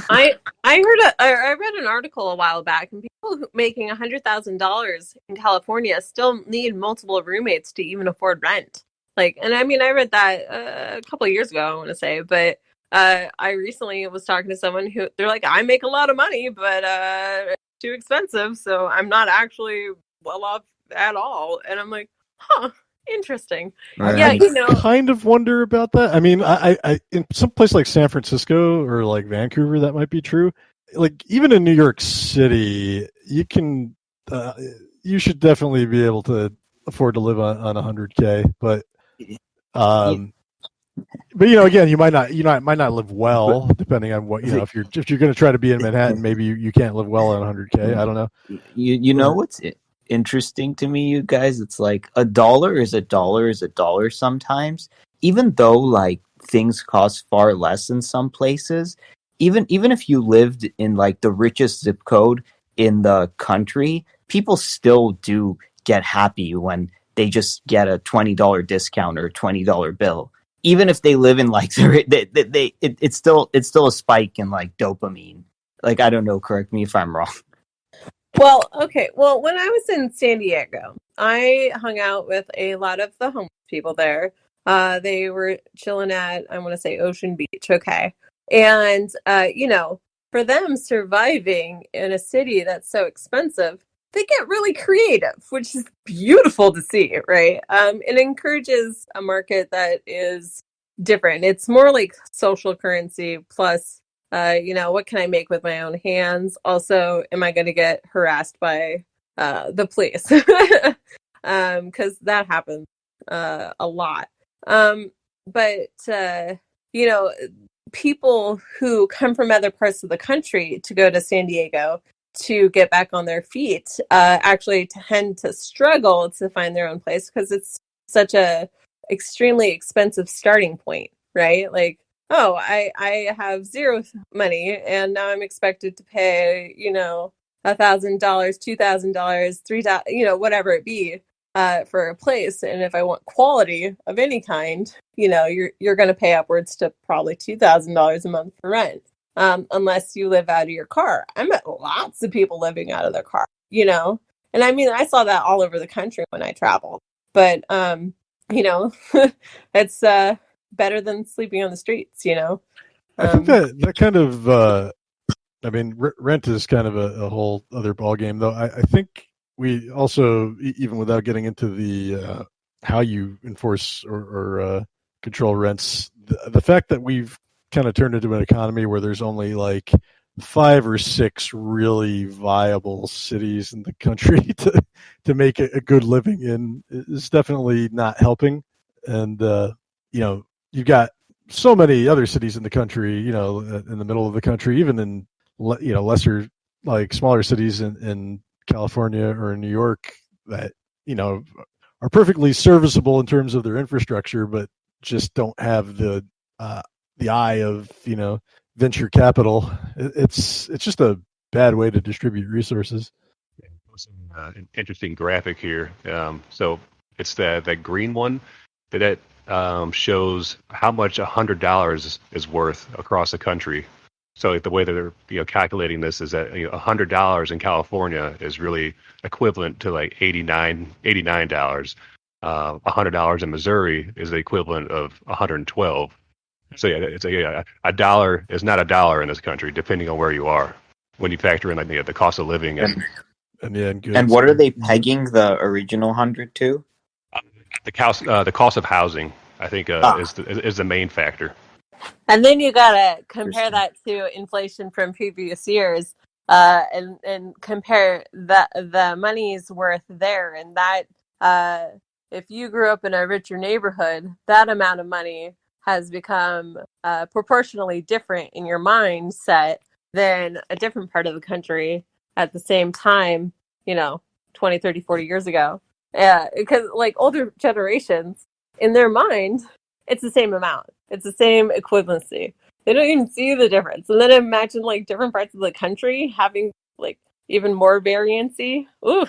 I read an article a while back, and people making $100,000 in California still need multiple roommates to even afford rent. And I mean, I read that a couple of years ago, I want to say, but I recently was talking to someone who they're like, I make a lot of money, but it's too expensive, so I'm not actually well off at all. And I'm like, huh, interesting. I kind of wonder about that. I mean, I in some place like San Francisco or like Vancouver, that might be true. Like even in New York City, you should definitely be able to afford to live on $100K, but again, you might not live well, depending on what if you're going to try to be in Manhattan, maybe you can't live well on $100K. I don't know. You know what's interesting to me, you guys? It's like a dollar is a dollar is a dollar sometimes, even though like things cost far less in some places. Even if you lived in like the richest zip code in the country, people still do get happy when they just get a $20 discount or a $20 bill. Even if they live in like it's still a spike in like dopamine. Like I don't know, correct me if I'm wrong. Well, okay. Well, when I was in San Diego, I hung out with a lot of the homeless people there. They were chilling at, I want to say, Ocean Beach. Okay. And, for them surviving in a city that's so expensive, they get really creative, which is beautiful to see, right? It encourages a market that is different. It's more like social currency plus what can I make with my own hands? Also, am I going to get harassed by the police? Because that happens a lot. But people who come from other parts of the country to go to San Diego to get back on their feet actually tend to struggle to find their own place because it's such a extremely expensive starting point, right? Like, oh, I have zero money and now I'm expected to pay, $1,000, $2,000, $3,000, whatever it be for a place. And if I want quality of any kind, you're going to pay upwards to probably $2,000 a month for rent, unless you live out of your car. I met lots of people living out of their car, and I mean, I saw that all over the country when I traveled. But it's better than sleeping on the streets, I think that kind of rent is kind of a whole other ballgame, though. I think we also, even without getting into the how you enforce or control rents. The fact that we've kind of turned into an economy where there's only like 5 or 6 really viable cities in the country to make a good living in is definitely not helping. And you've got so many other cities in the country, in the middle of the country, even in lesser, like smaller cities in California or in New York that are perfectly serviceable in terms of their infrastructure, but just don't have the eye of venture capital. It's just a bad way to distribute resources. An interesting graphic here. So it's that green one that shows how much $100 is worth across the country. So the way that they're calculating this is that $100 in California is really equivalent to like $89. $100 in Missouri is the equivalent of 112. So yeah, it's a dollar is not a dollar in this country, depending on where you are. When you factor in like the cost of living and what are they pegging the original 100 to? the cost of housing, I think, is the main factor. And then you gotta compare that to inflation from previous years, and compare the money's worth there, and that if you grew up in a richer neighborhood, that amount of money has become proportionally different in your mindset than a different part of the country at the same time, 20, 30, 40 years ago. Yeah, because like older generations, in their mind, it's the same amount. It's the same equivalency. They don't even see the difference. And then imagine like different parts of the country having like even more variancy. Ooh.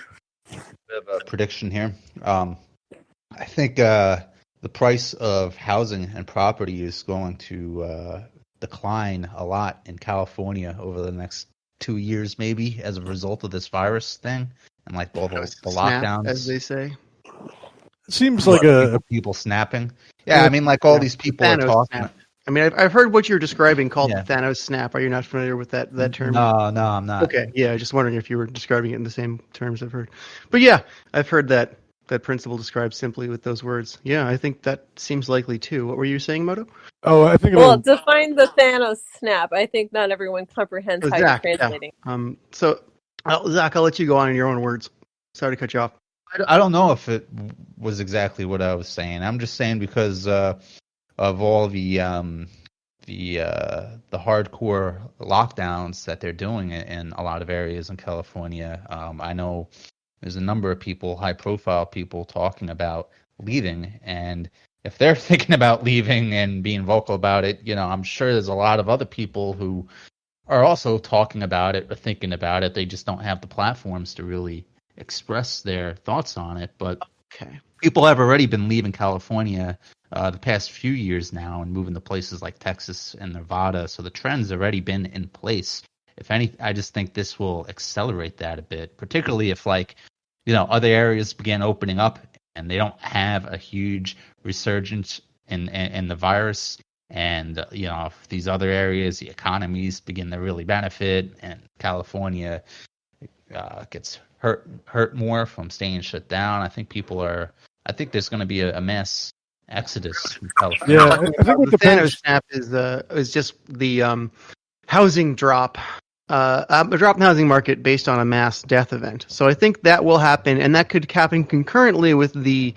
Bit of a prediction here. I think the price of housing and property is going to decline a lot in California over the next 2 years, maybe, as a result of this virus thing and like all the lockdowns, as they say. It seems like people snapping. Yeah, I mean, like all these people are talking. Snap. I mean, I've heard what you're describing called the Thanos snap. Are you not familiar with that term? No, I'm not. Okay, yeah, just wondering if you were describing it in the same terms I've heard. But yeah, I've heard that principle described simply with those words. Yeah, I think that seems likely too. What were you saying, Moto? Oh, I think. Well, define the Thanos snap. I think not everyone comprehends how Zach, you're translating. Yeah. So, Zach, I'll let you go on in your own words. Sorry to cut you off. I don't know if it was exactly what I was saying. I'm just saying because of all the hardcore lockdowns that they're doing in a lot of areas in California. I know there's a number of people, high-profile people, talking about leaving, and if they're thinking about leaving and being vocal about it, I'm sure there's a lot of other people who are also talking about it or thinking about it. They just don't have the platforms to really express their thoughts on it. But people have already been leaving California the past few years now and moving to places like Texas and Nevada. So the trend's already been in place. If any, I just think this will accelerate that a bit, particularly if other areas begin opening up and they don't have a huge resurgence in the virus. And, if these other areas, the economies begin to really benefit and California gets hurt more from staying shut down, I think there's going to be a mass exodus from California. Yeah, I think what the Thanos snap is just the housing drop, a drop in the housing market based on a mass death event. So I think that will happen, and that could happen concurrently with the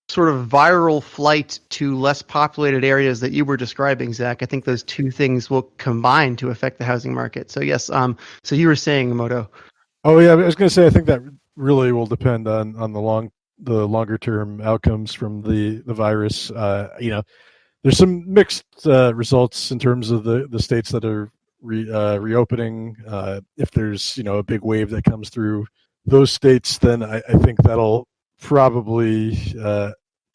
sort of viral flight to less populated areas that you were describing, Zach. I think those two things will combine to affect the housing market. So yes, so you were saying, Moto. Oh yeah, I was going to say I think that really will depend on the longer term outcomes from the virus. There's some mixed results in terms of the states that are reopening. If there's a big wave that comes through those states, then I think that'll probably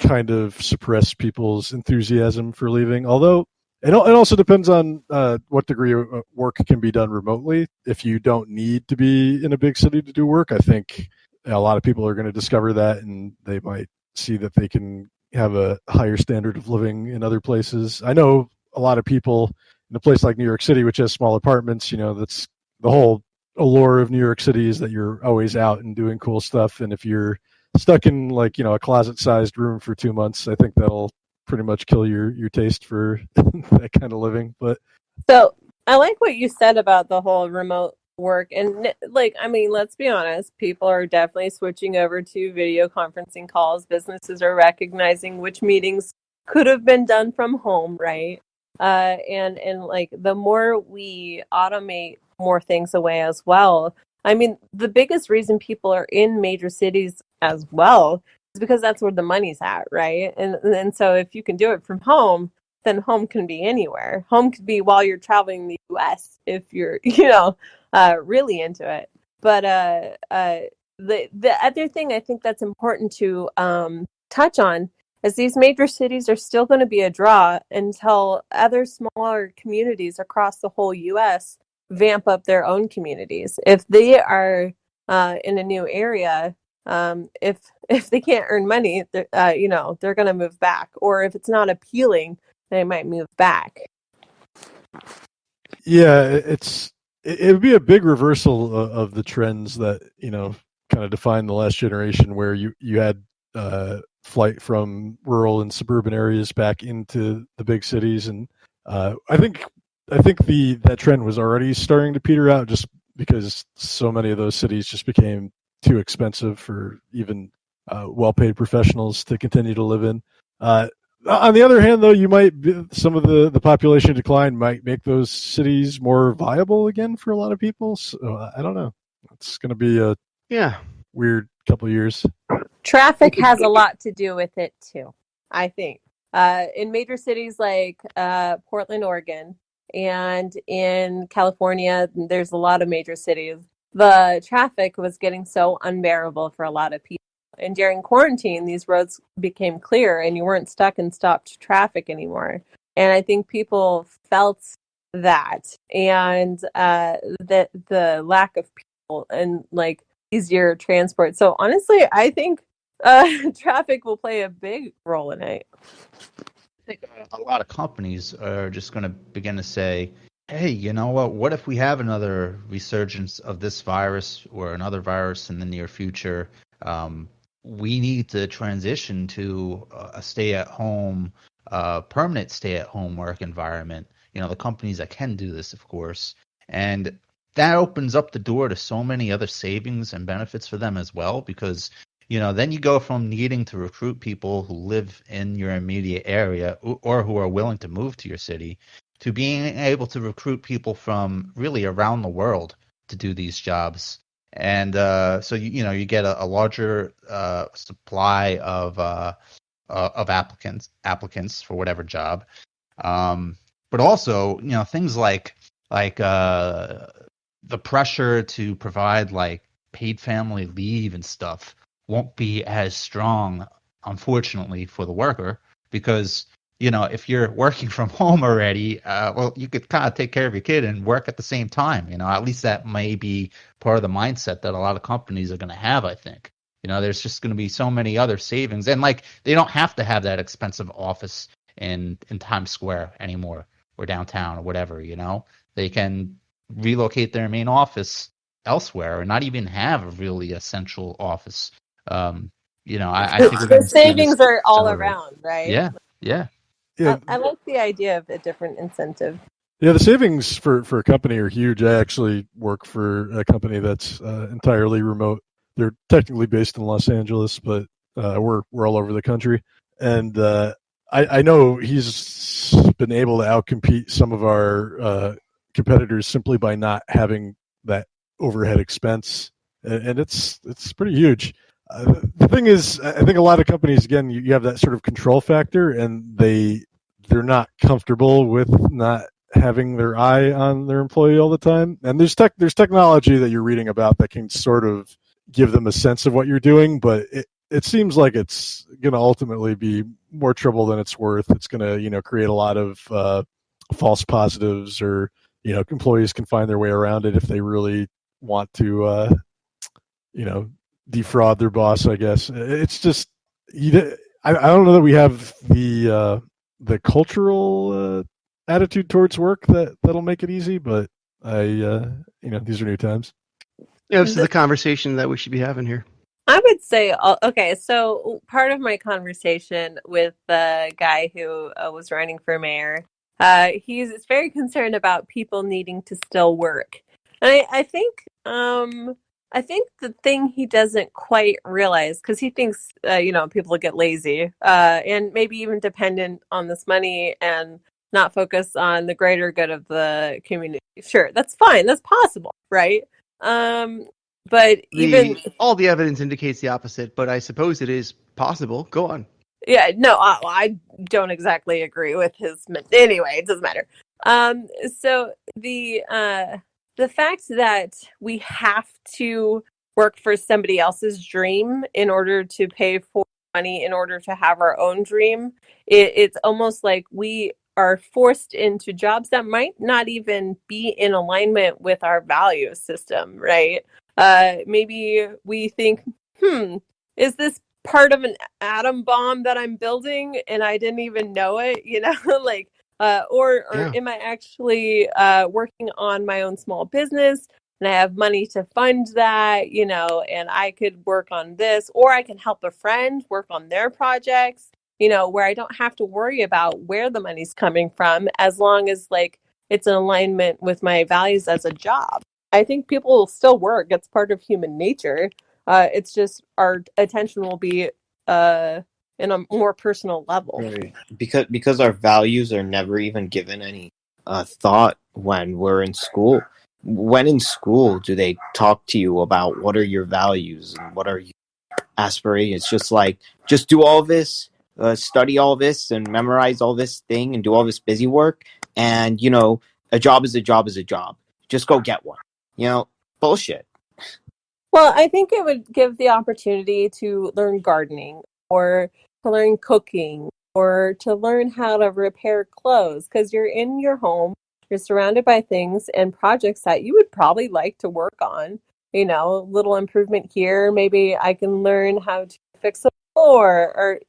kind of suppress people's enthusiasm for leaving. Although it also depends on what degree of work can be done remotely. If you don't need to be in a big city to do work, I think a lot of people are going to discover that, and they might see that they can have a higher standard of living in other places. I know a lot of people in a place like New York City, which has small apartments, that's the whole allure of New York City is that you're always out and doing cool stuff. And if you're stuck in like, a closet-sized room for 2 months, I think that'll pretty much kill your taste for that kind of living. But So I like what you said about the whole remote work. And like, I mean, let's be honest, people are definitely switching over to video conferencing calls. Businesses are recognizing which meetings could have been done from home, right? And like the more we automate more things away as well. I mean, the biggest reason people are in major cities as well is because that's where the money's at, right? And so if you can do it from home, then home can be anywhere. Home could be while you're traveling the U.S. if you're, really into it. But the other thing I think that's important to touch on is these major cities are still going to be a draw until other smaller communities across the whole U.S. vamp up their own communities. If they are in a new area, if they can't earn money, they're going to move back. Or if it's not appealing, they might move back. yeah, it would be a big reversal of the trends that kind of defined the last generation, where you had flight from rural and suburban areas back into the big cities, and I think that trend was already starting to peter out, just because so many of those cities just became too expensive for even well-paid professionals to continue to live in. On the other hand, though, some of the population decline might make those cities more viable again for a lot of people. So I don't know. It's going to be a weird couple of years. Traffic has a lot to do with it too, I think. In major cities like Portland, Oregon, and in California, there's a lot of major cities. The traffic was getting so unbearable for a lot of people. And during quarantine, these roads became clear and you weren't stuck in stopped traffic anymore. And I think people felt that, and that the lack of people and like easier transport. So honestly, I think traffic will play a big role in it. I think a lot of companies are just going to begin to say, hey, you know what if we have another resurgence of this virus or another virus in the near future? We need to transition to a stay-at-home, permanent stay-at-home work environment. The companies that can do this, of course. And that opens up the door to so many other savings and benefits for them as well, because, then you go from needing to recruit people who live in your immediate area or who are willing to move to your city, to being able to recruit people from really around the world to do these jobs. And so you get a larger supply of applicants for whatever job, but also things like the pressure to provide like paid family leave and stuff won't be as strong, unfortunately, for the worker, because if you're working from home already, you could kind of take care of your kid and work at the same time. At least that may be part of the mindset that a lot of companies are going to have, I think. There's just going to be so many other savings. And, they don't have to have that expensive office in Times Square anymore or downtown or whatever, They can relocate their main office elsewhere or not even have a really essential office. I think we're going the savings are all around, right? Yeah. I like the idea of a different incentive. Yeah, the savings for a company are huge. I actually work for a company that's entirely remote. They're technically based in Los Angeles, but we're all over the country. And I know he's been able to outcompete some of our competitors simply by not having that overhead expense, and it's pretty huge. The thing is, I think a lot of companies, again, you have that sort of control factor, and they're not comfortable with not having their eye on their employee all the time. And there's technology that you're reading about that can sort of give them a sense of what you're doing, but it seems like it's going to ultimately be more trouble than it's worth. It's going to create a lot of false positives, or employees can find their way around it if they really want to defraud their boss, I guess. It's just I don't know that we have the cultural attitude towards work that'll make it easy, but these are new times. Yeah, this is the conversation that we should be having here. I would say, okay, so part of my conversation with the guy who was running for mayor, he's very concerned about people needing to still work. And I think the thing he doesn't quite realize, because he thinks, people get lazy, and maybe even dependent on this money and not focus on the greater good of the community. Sure, that's fine. That's possible, right? Um, but even All the evidence indicates the opposite, but I suppose it is possible. Go on. yeah, no, I don't exactly agree with his. Anyway, it doesn't matter. So the fact that we have to work for somebody else's dream in order to pay for money in order to have our own dream, it's almost like we are forced into jobs that might not even be in alignment with our value system, right? Maybe we think, is this part of an atom bomb that I'm building and I didn't even know it, like, or Yeah. am I actually working on my own small business and I have money to fund that, and I could work on this, or I can help a friend work on their projects, where I don't have to worry about where the money's coming from as long as like it's in alignment with my values as a job. I think people will still work. It's part of human nature. It's just our attention will be in a more personal level. Right. Because our values are never even given any thought when we're in school. When in school do they talk to you about what are your values and what are your aspirations? It's just like, just do all this, study all this and memorize all this thing and do all this busy work, and a job is a job is a job. Just go get one. Bullshit. Well, I think it would give the opportunity to learn gardening or to learn cooking or to learn how to repair clothes because you're in your home, you're surrounded by things and projects that you would probably like to work on. Little improvement here. Maybe I can learn how to fix a floor or,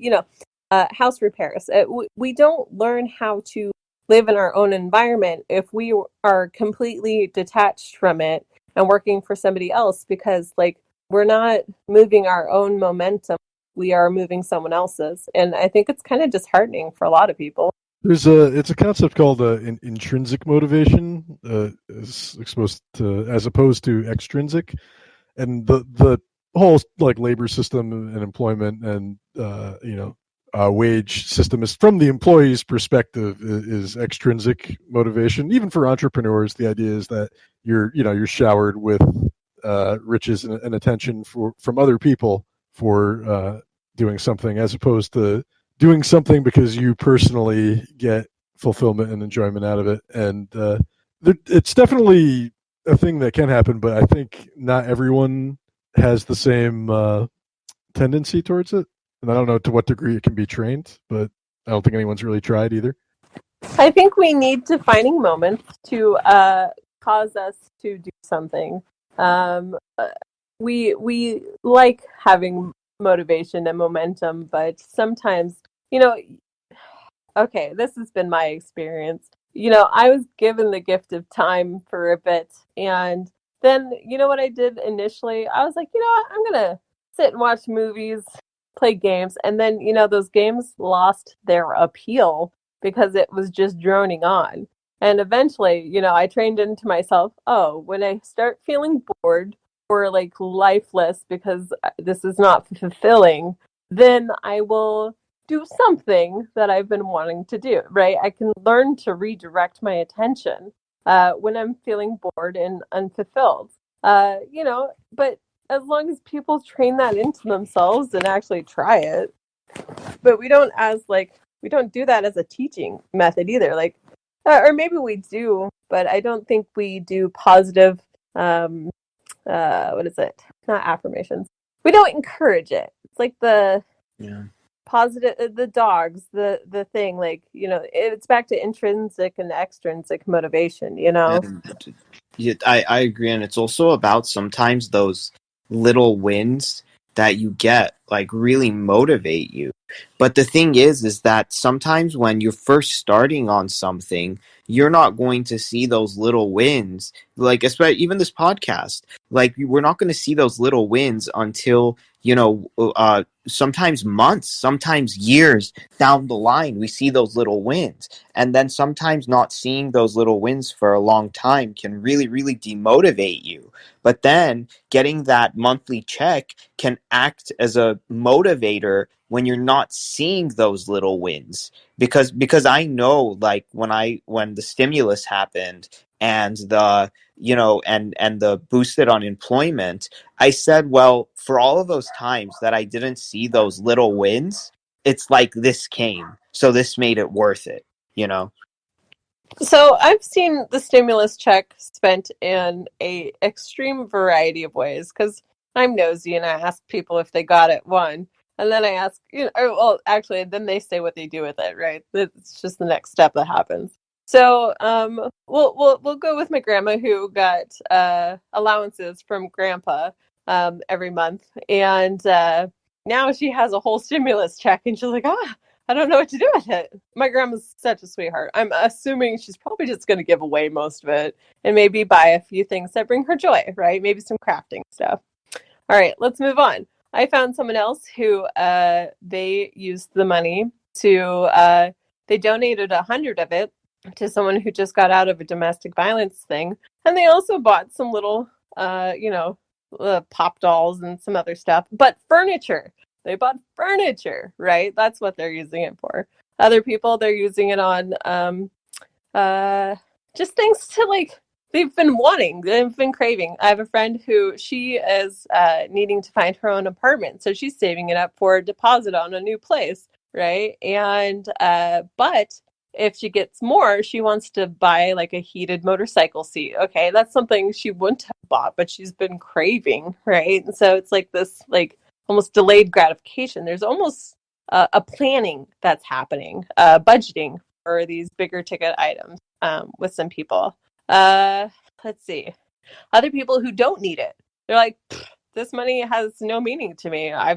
house repairs. We don't learn how to live in our own environment if we are completely detached from it and working for somebody else because like we're not moving our own momentum, we are moving someone else's, and I think it's kind of disheartening for a lot of people. It's a concept called intrinsic motivation, as opposed to extrinsic, and the whole like labor system and employment and wage system is from the employee's perspective is extrinsic motivation. Even for entrepreneurs, the idea is that you're showered with riches and attention from other people for doing something, as opposed to doing something because you personally get fulfillment and enjoyment out of it. And it's definitely a thing that can happen, but I think not everyone has the same tendency towards it. And I don't know to what degree it can be trained, but I don't think anyone's really tried either. I think we need defining moments to cause us to do something. We like having motivation and momentum, but sometimes, okay, this has been my experience. I was given the gift of time for a bit, and then what I did initially? I was like, what? I'm gonna sit and watch movies, play games, and then those games lost their appeal because it was just droning on. And eventually, I trained into myself, oh, when I start feeling bored or like lifeless because this is not fulfilling, then I will do something that I've been wanting to do, right? I can learn to redirect my attention when I'm feeling bored and unfulfilled. But as long as people train that into themselves and actually try it, but we don't do that as a teaching method either. Like, or maybe we do, but I don't think we do positive. What is it? Not affirmations. We don't encourage it. It's like the positive, the dogs, the thing. Like it's back to intrinsic and extrinsic motivation. And, I agree, and it's also about sometimes those little wins that you get like really motivate you. But the thing is that sometimes when you're first starting on something, you're not going to see those little wins. Like, especially even this podcast, like we're not going to see those little wins until sometimes months, sometimes years down the line, we see those little wins. And then sometimes not seeing those little wins for a long time can really, really demotivate you. But then getting that monthly check can act as a motivator when you're not seeing those little wins. Because I know, like, when the stimulus happened and the and the boosted unemployment, I said, well, for all of those times that I didn't see those little wins, it's like this came. So this made it worth it, you know? So I've seen the stimulus check spent in a extreme variety of ways because I'm nosy and I ask people if they got it, one, and then I ask, well, actually, then they say what they do with it, right? It's just the next step that happens. So we'll go with my grandma who got allowances from grandpa every month, and now she has a whole stimulus check, and she's like, I don't know what to do with it. My grandma's such a sweetheart. I'm assuming she's probably just going to give away most of it and maybe buy a few things that bring her joy, right? Maybe some crafting stuff. All right, let's move on. I found someone else who they used the money to, they donated 100 of it to someone who just got out of a domestic violence thing. And they also bought some little, pop dolls and some other stuff, but furniture. They bought furniture, right? That's what they're using it for. Other people, they're using it on just things to, like, they've been wanting, they've been craving. I have a friend who she is needing to find her own apartment. So she's saving it up for a deposit on a new place, right? And but if she gets more, she wants to buy like a heated motorcycle seat. Okay, that's something she wouldn't have bought, but she's been craving, right? And so it's like this, like, almost delayed gratification. There's almost a planning that's happening, budgeting for these bigger ticket items with some people. Let's see. Other people who don't need it, they're like, this money has no meaning to me. I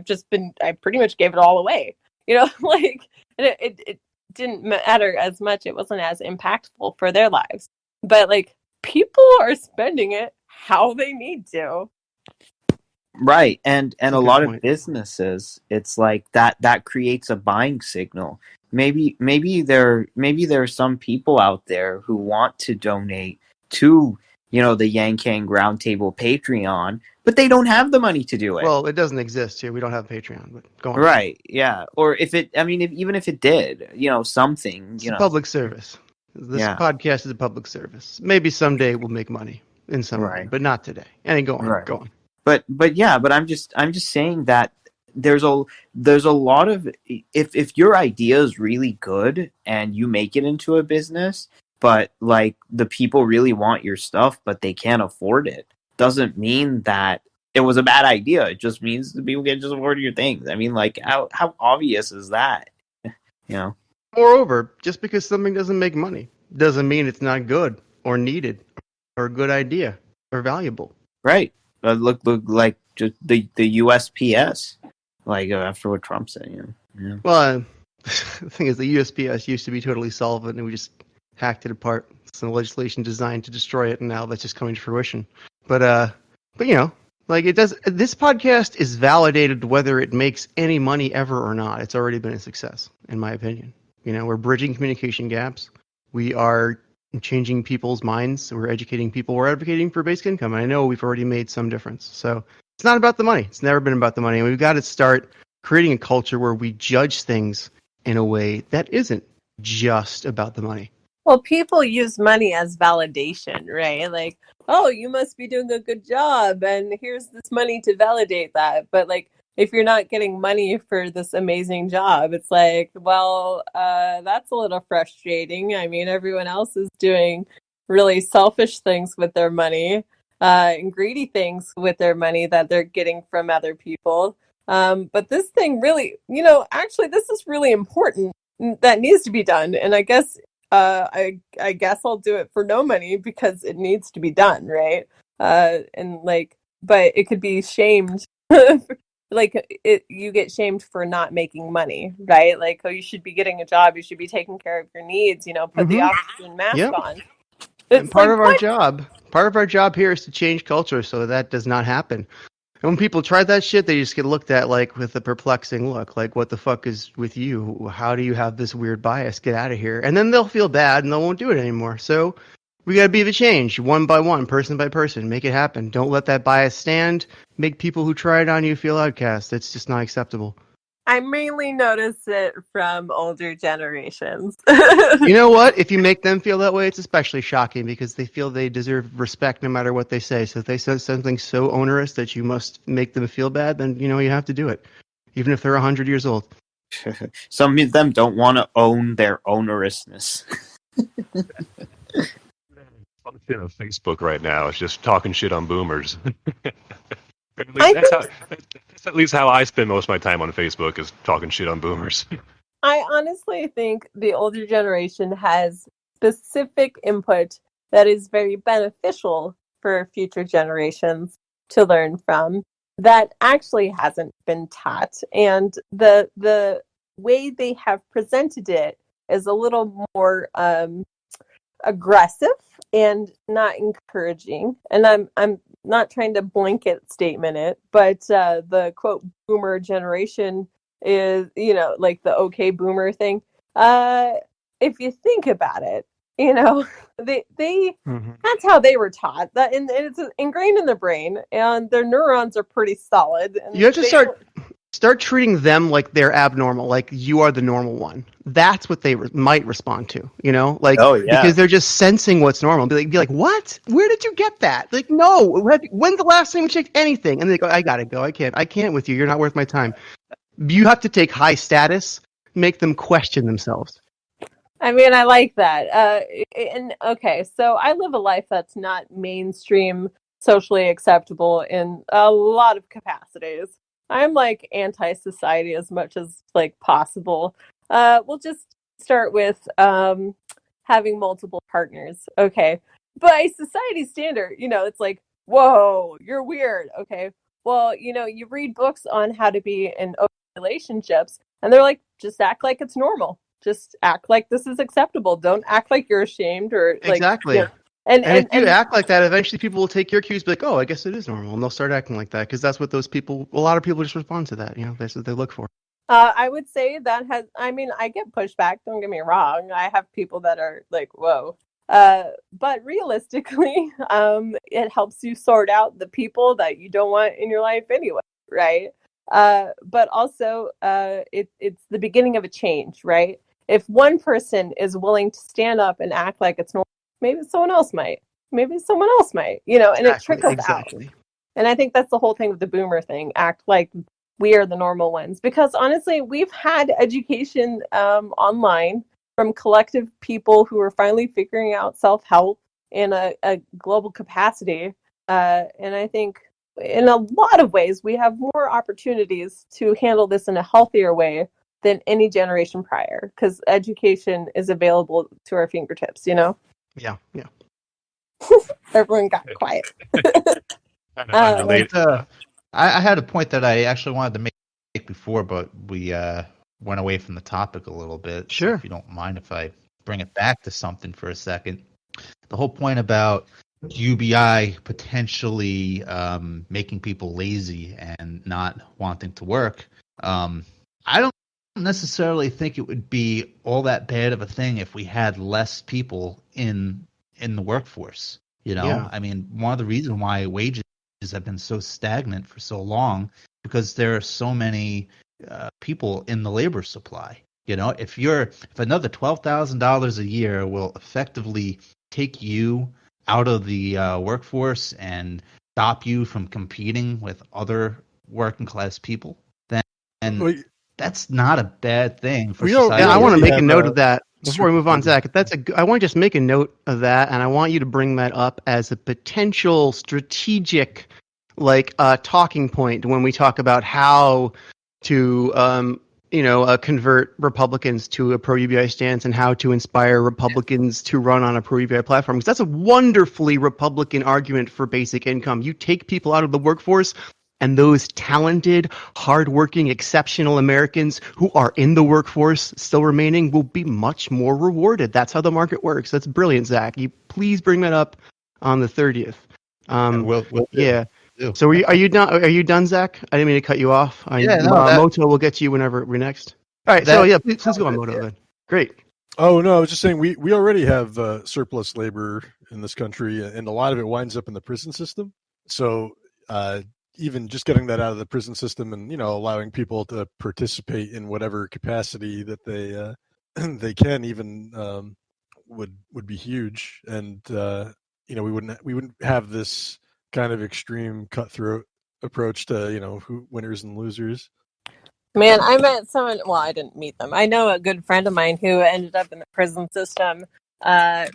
pretty much gave it all away. Like, and it didn't matter as much. It wasn't as impactful for their lives. But, like, people are spending it how they need to. Right. And a lot of businesses, it's like that creates a buying signal. Maybe there are some people out there who want to donate to, the Yankang Roundtable Patreon, but they don't have the money to do it. Well, it doesn't exist here. We don't have Patreon, but go on. Right. Yeah. Or even if it did, something, it's a public service. This podcast is a public service. Maybe someday we'll make money in some way, but not today. And go on. Right. Go on. But I'm just saying that there's a lot of, if your idea is really good and you make it into a business, but, like, the people really want your stuff but they can't afford it, doesn't mean that it was a bad idea. It just means the people can just afford your things. I mean, like, how obvious is that? Moreover, just because something doesn't make money doesn't mean it's not good or needed or a good idea or valuable. Right. Look like just the USPS, like, after what Trump said. Yeah. Well, the thing is, the USPS used to be totally solvent, and we just hacked it apart. Some legislation designed to destroy it, and now that's just coming to fruition. But like, it does. This podcast is validated whether it makes any money ever or not. It's already been a success, in my opinion. We're bridging communication gaps. We are changing people's minds. We're educating people. We're advocating for basic income. And I know we've already made some difference. So it's not about the money. It's never been about the money. And we've got to start creating a culture where we judge things in a way that isn't just about the money. Well, people use money as validation, right? Like, oh, you must be doing a good job, and here's this money to validate that. But, like, if you're not getting money for this amazing job, it's like, well, that's a little frustrating. I mean, everyone else is doing really selfish things with their money, and greedy things with their money that they're getting from other people. But this thing really, actually, this is really important. That needs to be done. And I guess, I guess I'll do it for no money because it needs to be done, right? And, like, but it could be shamed. Like, you get shamed for not making money, right? Like, oh, you should be getting a job. You should be taking care of your needs. Put the oxygen mask on. And part of our job here is to change culture so that does not happen. And when people try that shit, they just get looked at like with a perplexing look, like, what the fuck is with you? How do you have this weird bias? Get out of here. And then they'll feel bad and they won't do it anymore. So we got to be the change, one by one, person by person. Make it happen. Don't let that bias stand. Make people who try it on you feel outcast. It's just not acceptable. I mainly notice it from older generations. You know what? If you make them feel that way, it's especially shocking because they feel they deserve respect no matter what they say. So if they say something so onerous that you must make them feel bad, then you have to do it, even if they're 100 years old. Some of them don't want to own their ownerousness. Function of Facebook right now is just talking shit on boomers. That's at least how I spend most of my time on Facebook, is talking shit on boomers. I honestly think the older generation has specific input that is very beneficial for future generations to learn from that actually hasn't been taught. And the way they have presented it is a little more aggressive and not encouraging. And I'm not trying to blanket statement it, but the quote boomer generation is, like the okay boomer thing. If you think about it, they that's how they were taught that, and it's ingrained in their brain, and their neurons are pretty solid. And you have to start treating them like they're abnormal, like you are the normal one. That's what they might respond to, because they're just sensing what's normal. Be like, what? Where did you get that? Like, no. When's the last time you checked anything? And they go, I gotta go. I can't with you. You're not worth my time. You have to take high status, make them question themselves. I mean, I like that. And okay, so I live a life that's not mainstream, socially acceptable in a lot of capacities. I'm like anti-society as much as like possible. We'll just start with having multiple partners. Okay. By society standard, it's like, whoa, you're weird. Okay. Well, you read books on how to be in open relationships, and they're like, just act like it's normal. Just act like this is acceptable. Don't act like you're ashamed or like, exactly. And if you act like that, eventually people will take your cues, be like, oh, I guess it is normal. And they'll start acting like that because that's what a lot of people just respond to that. That's what they look for. I would say that I get pushback. Don't get me wrong. I have people that are like, whoa. But realistically, it helps you sort out the people that you don't want in your life anyway, right? But also, it's the beginning of a change, right? If one person is willing to stand up and act like it's normal, maybe someone else might. Maybe someone else might, and it trickles out. And I think that's the whole thing with the boomer thing. Act like we are the normal ones. Because honestly, we've had education online from collective people who are finally figuring out self-help in a global capacity. And I think in a lot of ways, we have more opportunities to handle this in a healthier way than any generation prior. Because education is available to our fingertips, Yeah. Everyone got quiet. I had a point that I actually wanted to make before, but we went away from the topic a little bit. Sure. So if you don't mind if I bring it back to something for a second. The whole point about UBI potentially making people lazy and not wanting to work, I don't necessarily think it would be all that bad of a thing if we had less people in the workforce. Yeah. I mean, one of the reasons why wages have been so stagnant for so long because there are so many people in the labor supply. If another $12,000 a year will effectively take you out of the workforce and stop you from competing with other working class people, then that's not a bad thing for society. Yeah, I want to make a note of that before we move on, Zach. I want to just make a note of that, and I want you to bring that up as a potential strategic, talking point when we talk about how to, convert Republicans to a pro-UBI stance and how to inspire Republicans to run on a pro-UBI platform. Because that's a wonderfully Republican argument for basic income. You take people out of the workforce, and those talented, hardworking, exceptional Americans who are in the workforce still remaining will be much more rewarded. That's how the market works. That's brilliant, Zach. You please bring that up on the 30th. We'll yeah. do. So are you done? Are you done, Zach? I didn't mean to cut you off. Moto will get to you whenever we're next. All right. So yeah, please go on Moto then. Great. Oh no, I was just saying we already have surplus labor in this country, and a lot of it winds up in the prison system. So even just getting that out of the prison system, and allowing people to participate in whatever capacity that they they can, even would be huge. And we wouldn't have this kind of extreme cutthroat approach to who winners and losers. Man, I met someone. Well, I didn't meet them. I know a good friend of mine who ended up in the prison system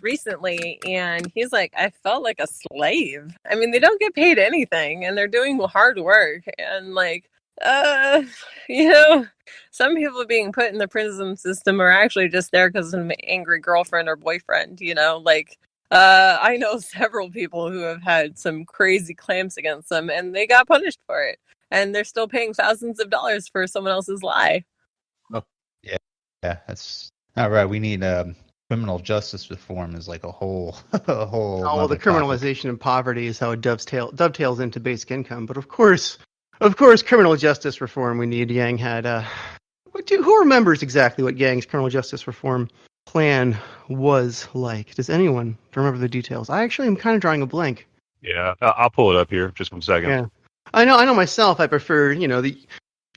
recently, and he's like, I felt like a slave. I mean, they don't get paid anything, and they're doing hard work, and like, some people being put in the prison system are actually just there because of an angry girlfriend or boyfriend. I know several people who have had some crazy claims against them, and they got punished for it. And they're still paying thousands of dollars for someone else's lie. Oh, yeah, that's all right. We need criminal justice reform is like a whole. Oh, well, the criminalization of poverty is how it dovetails into basic income. But of course, criminal justice reform. We need. Yang had. Who remembers exactly what Yang's criminal justice reform plan was like? Does anyone remember the details? I actually am kind of drawing a blank. Yeah, I'll pull it up here. Just 1 second. Yeah. I know myself. I prefer, the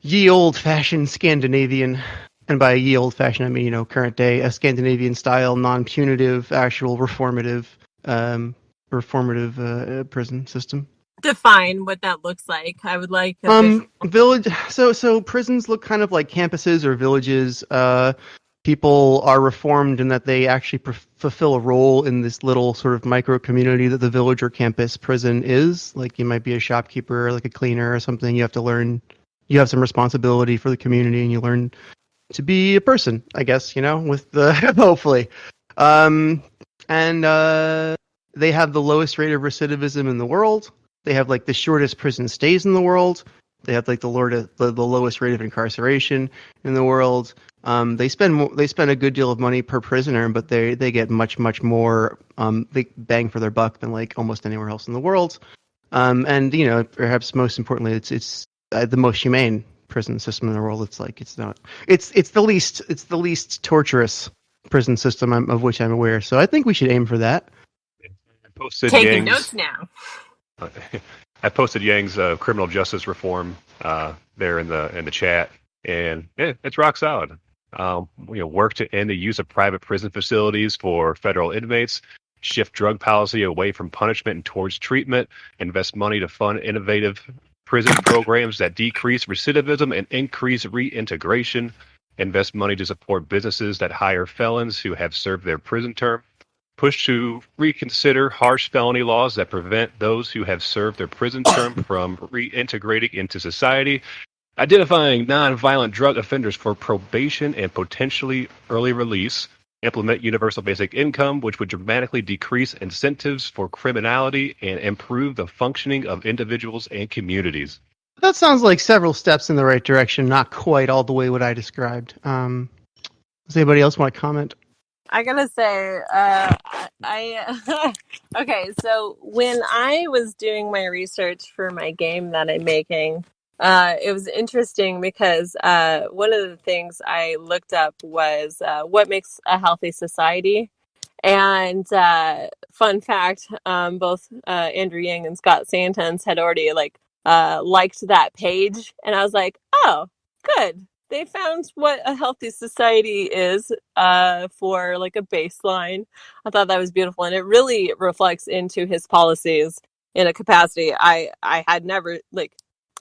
ye old-fashioned Scandinavian, and by ye old-fashioned I mean, current day, a Scandinavian-style, non-punitive, actual reformative prison system. Define what that looks like. I would like village. So prisons look kind of like campuses or villages. People are reformed in that they actually fulfill a role in this little sort of micro community that the village or campus prison is. Like you might be a shopkeeper, like a cleaner or something. You have to learn. You have some responsibility for the community, and you learn to be a person, I guess. With the hopefully, and they have the lowest rate of recidivism in the world. They have like the shortest prison stays in the world. They have like the lowest rate of incarceration in the world. They spend a good deal of money per prisoner, but they get much more bang for their buck than like almost anywhere else in the world. And perhaps most importantly, it's the most humane prison system in the world. It's the least torturous prison system of which I'm aware. So I think we should aim for that. I posted taking notes now. I posted Yang's criminal justice reform there in the chat, and it's rock solid. Work to end the use of private prison facilities for federal inmates, shift drug policy away from punishment and towards treatment, invest money to fund innovative prison programs that decrease recidivism and increase reintegration, invest money to support businesses that hire felons who have served their prison term, push to reconsider harsh felony laws that prevent those who have served their prison term from reintegrating into society, identifying non-violent drug offenders for probation and potentially early release, implement universal basic income, which would dramatically decrease incentives for criminality and improve the functioning of individuals and communities. That sounds like several steps in the right direction, not quite all the way what I described. Does anybody else want to comment? I gotta say, I okay. So when I was doing my research for my game that I'm making, it was interesting because one of the things I looked up was what makes a healthy society. And fun fact, both Andrew Yang and Scott Santens had already liked that page, and I was like, oh, good. They found what a healthy society is for like a baseline. I thought that was beautiful, and it really reflects into his policies in a capacity I had never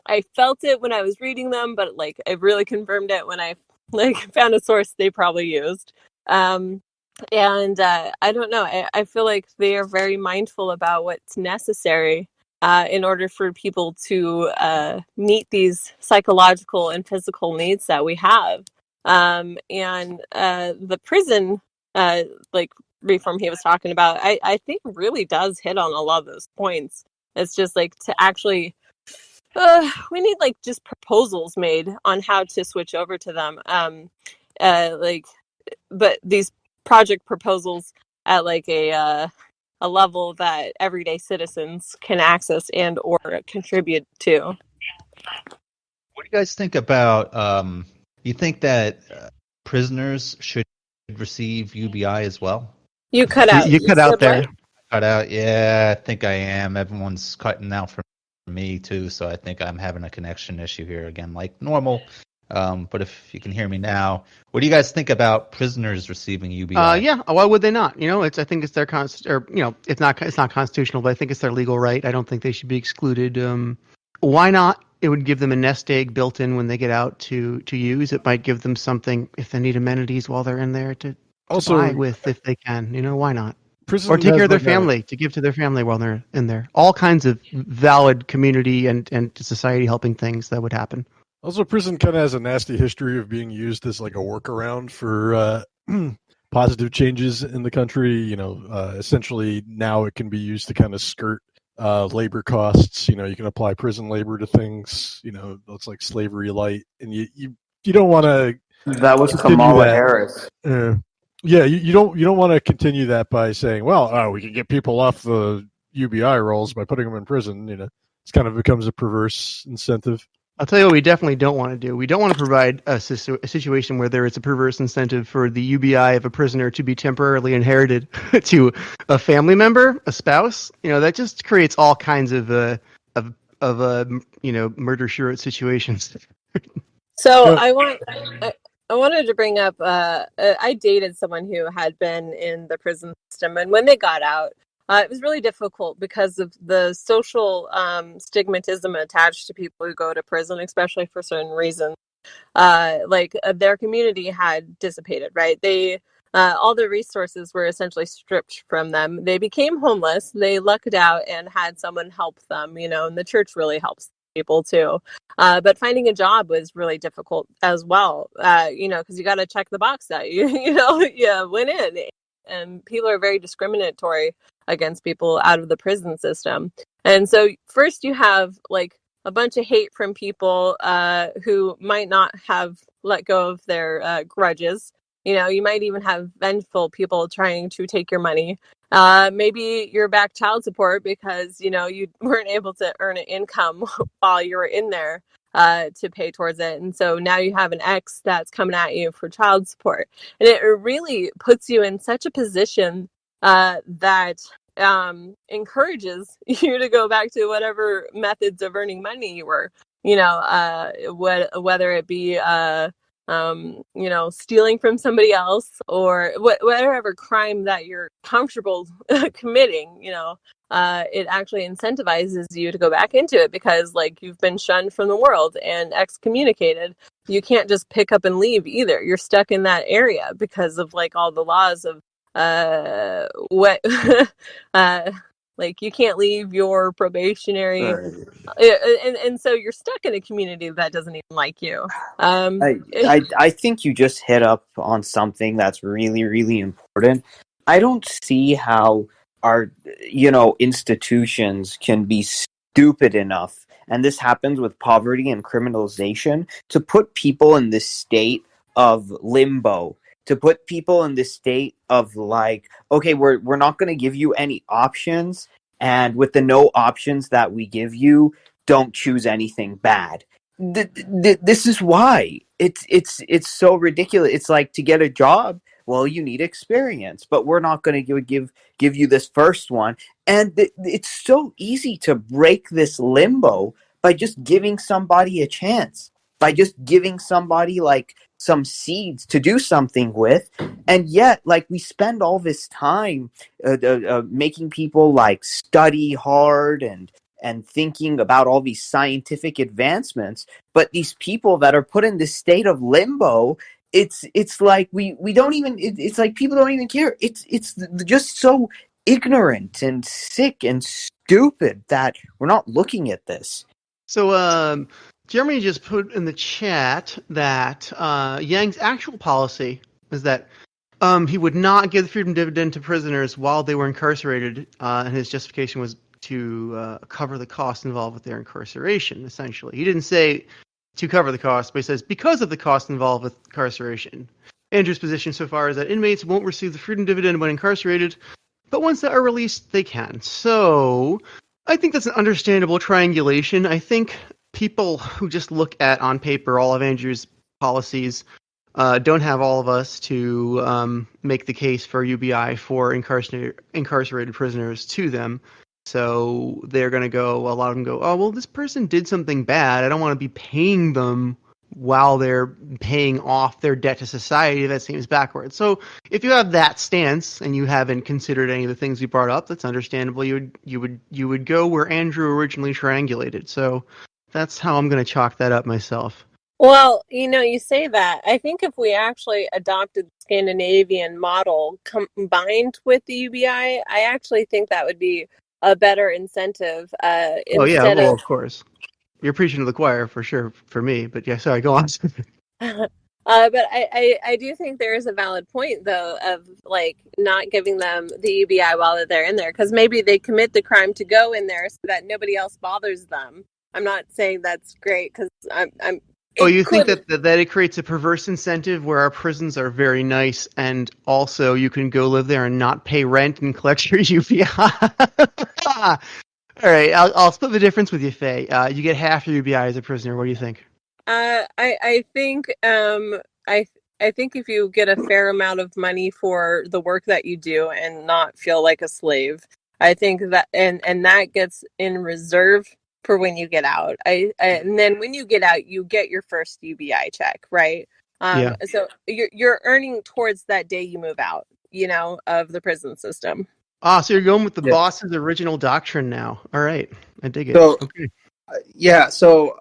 I felt it when I was reading them, but I really confirmed it when I found a source they probably used. And I don't know. I feel like they are very mindful about what's necessary in order for people to meet these psychological and physical needs that we have. And the prison reform he was talking about, I think really does hit on a lot of those points. It's just to actually, we need just proposals made on how to switch over to them. But these project proposals at a level that everyday citizens can access and or contribute to. What do you guys think about? You think that prisoners should receive UBI as well? You cut You, out. you You cut out said what? there. Cut out? Yeah, I think I am. Everyone's cutting out for me too, so I think I'm having a connection issue here again, like normal. But if you can hear me now, what do you guys think about prisoners receiving UBI? Yeah. Why would they not? I think it's their it's not constitutional, but I think it's their legal right. I don't think they should be excluded. Why not? It would give them a nest egg built in when they get out to use. It might give them something if they need amenities while they're in there to Also, buy with if they can. Why not? prison Or take has care of their like a- family, to give to their family while they're in there. All kinds of valid community and society helping things that would happen. Also, prison kind of has a nasty history of being used as like a workaround for positive changes in the country. Essentially now it can be used to kind of skirt labor costs. You can apply prison labor to things. Looks like slavery light, and you don't want to That was continue Kamala that. Harris. Yeah, you don't want to continue that by saying, well, we can get people off the UBI rolls by putting them in prison. It's kind of becomes a perverse incentive. I'll tell you what we definitely don't want to do. We don't want to provide a situation where there is a perverse incentive for the UBI of a prisoner to be temporarily inherited to a family member, a spouse. That just creates all kinds of murder she-wrote situations. So Yeah. I wanted to bring up. I dated someone who had been in the prison system, and when they got out, it was really difficult because of the social stigmatism attached to people who go to prison, especially for certain reasons. Their community had dissipated, right? They all the resources were essentially stripped from them. They became homeless. They lucked out and had someone help them, and the church really helps people too. But finding a job was really difficult as well, because you got to check the box that you went in. And people are very discriminatory against people out of the prison system. And so first you have like a bunch of hate from people who might not have let go of their grudges. You might even have vengeful people trying to take your money. Maybe you're back child support because, you weren't able to earn an income while you were in there to pay towards it. And so now you have an ex that's coming at you for child support. And it really puts you in such a position that encourages you to go back to whatever methods of earning money you were, whether it be stealing from somebody else or whatever crime that you're comfortable committing, it actually incentivizes you to go back into it because like you've been shunned from the world and excommunicated. You can't just pick up and leave either. You're stuck in that area because of like all the laws of what like you can't leave your probationary and so you're stuck in a community that doesn't even like you. I think you just hit up on something that's really, really important. I don't see how our institutions can be stupid enough, and this happens with poverty and criminalization, to put people in this state of limbo, to put people in this state of like, okay, we're not going to give you any options, and with the no options that we give you, don't choose anything bad. This is why it's so ridiculous. It's like, to get a job, well, you need experience, but we're not going to give you this first one. And it's so easy to break this limbo by just giving somebody a chance, by just giving somebody like some seeds to do something with. And yet, like, we spend all this time making people like study hard and thinking about all these scientific advancements, but these people that are put in this state of limbo, it's like we don't even, it's like people don't even care. It's just so ignorant and sick and stupid that we're not looking at this. So Jeremy just put in the chat that Yang's actual policy is that he would not give the freedom dividend to prisoners while they were incarcerated, and his justification was to cover the costs involved with their incarceration, essentially. He didn't say to cover the cost, but he says because of the cost involved with incarceration. Andrew's position so far is that inmates won't receive the freedom dividend when incarcerated but once they are released, they can. So I think that's an understandable triangulation. I think people who just look at on paper all of Andrew's policies don't have all of us to make the case for UBI for incarcerated prisoners to them. So they're going to go, a lot of them go, oh, well, this person did something bad. I don't want to be paying them while they're paying off their debt to society. That seems backwards. So if you have that stance and you haven't considered any of the things we brought up, that's understandable. You would go where Andrew originally triangulated. So that's how I'm going to chalk that up myself. Well, you say that. I think if we actually adopted the Scandinavian model combined with the UBI, I actually think that would be a better incentive. Oh yeah, Instead well, of of course. You're preaching to the choir for sure for me, but yeah, sorry, go on. but I do think there is a valid point though of like not giving them the UBI while they're in there, because maybe they commit the crime to go in there so that nobody else bothers them. I'm not saying that's great because I'm Oh, it you think could that it creates a perverse incentive where our prisons are very nice, and also you can go live there and not pay rent and collect your UBI? All right, I'll split the difference with you, Faye. You get half your UBI as a prisoner. What do you think? I think I think if you get a fair amount of money for the work that you do and not feel like a slave, I think that and that gets in reserve for when you get out. And then when you get out, you get your first UBI check, right? Yeah. So you're earning towards that day you move out, of the prison system. Ah, so you're going with the Yeah. boss's original doctrine now. All right, I dig it. So Okay. yeah, so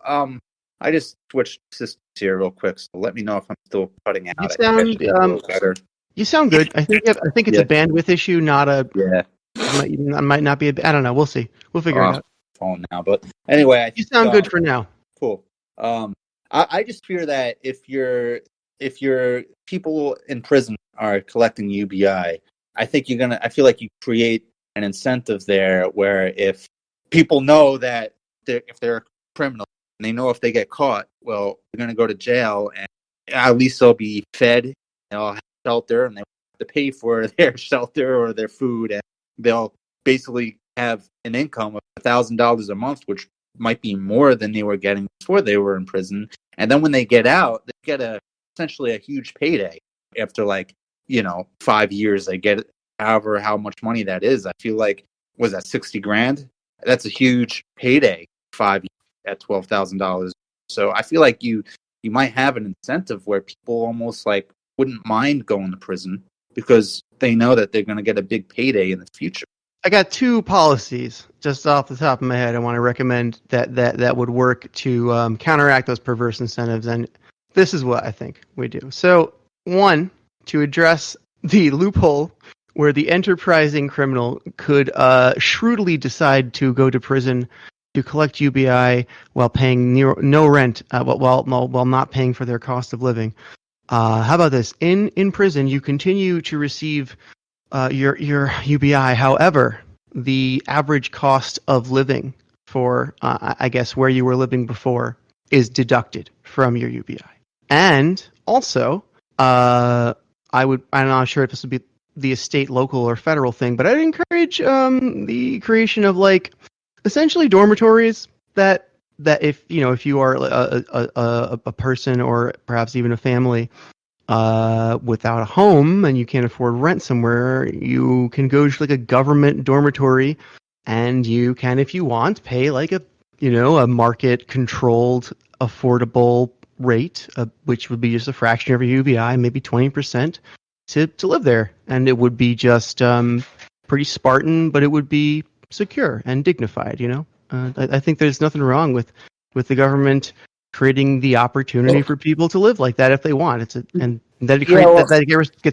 I just switched systems here real quick. So let me know if I'm still cutting out. You I think I sound should be a little better. you sound good. I think it's Yeah. a bandwidth issue, not a. Yeah, It might not be. I don't know. We'll see. We'll figure it off out. phone now. But anyway, I You think, sound good for now. cool. I just fear that if your people in prison are collecting UBI, I feel like you create an incentive there where if people know that if they're a criminal and they know if they get caught, well, they're going to go to jail, and at least they'll be fed, they'll have shelter, and they won't have to pay for their shelter or their food, and they'll basically have an income of $1,000 a month, which might be more than they were getting before they were in prison. And then when they get out, they get essentially a huge payday after 5 years. They get how much money that is. I feel like, was that 60 grand? That's a huge payday. 5 years at $12,000. So I feel like you might have an incentive where people almost wouldn't mind going to prison because they know that they're going to get a big payday in the future. I got two policies just off the top of my head. I want to recommend that would work to counteract those perverse incentives, and this is what I think we do. So, one, to address the loophole where the enterprising criminal could shrewdly decide to go to prison to collect UBI while paying no rent, while not paying for their cost of living. How about this? In prison, you continue to receive your UBI. However, the average cost of living for, I guess, where you were living before is deducted from your UBI. And also, I'm not sure if this would be the state, local, or federal thing, but I'd encourage the creation of essentially dormitories that if you are a person or perhaps even a family without a home and you can't afford rent somewhere, you can go to a government dormitory, and you can, if you want, pay a market controlled affordable rate, which would be just a fraction of your UBI, maybe 20%, to live there, and it would be just pretty Spartan, but it would be secure and dignified. I think there's nothing wrong with the government creating the opportunity for people to live like that if they want. And that gets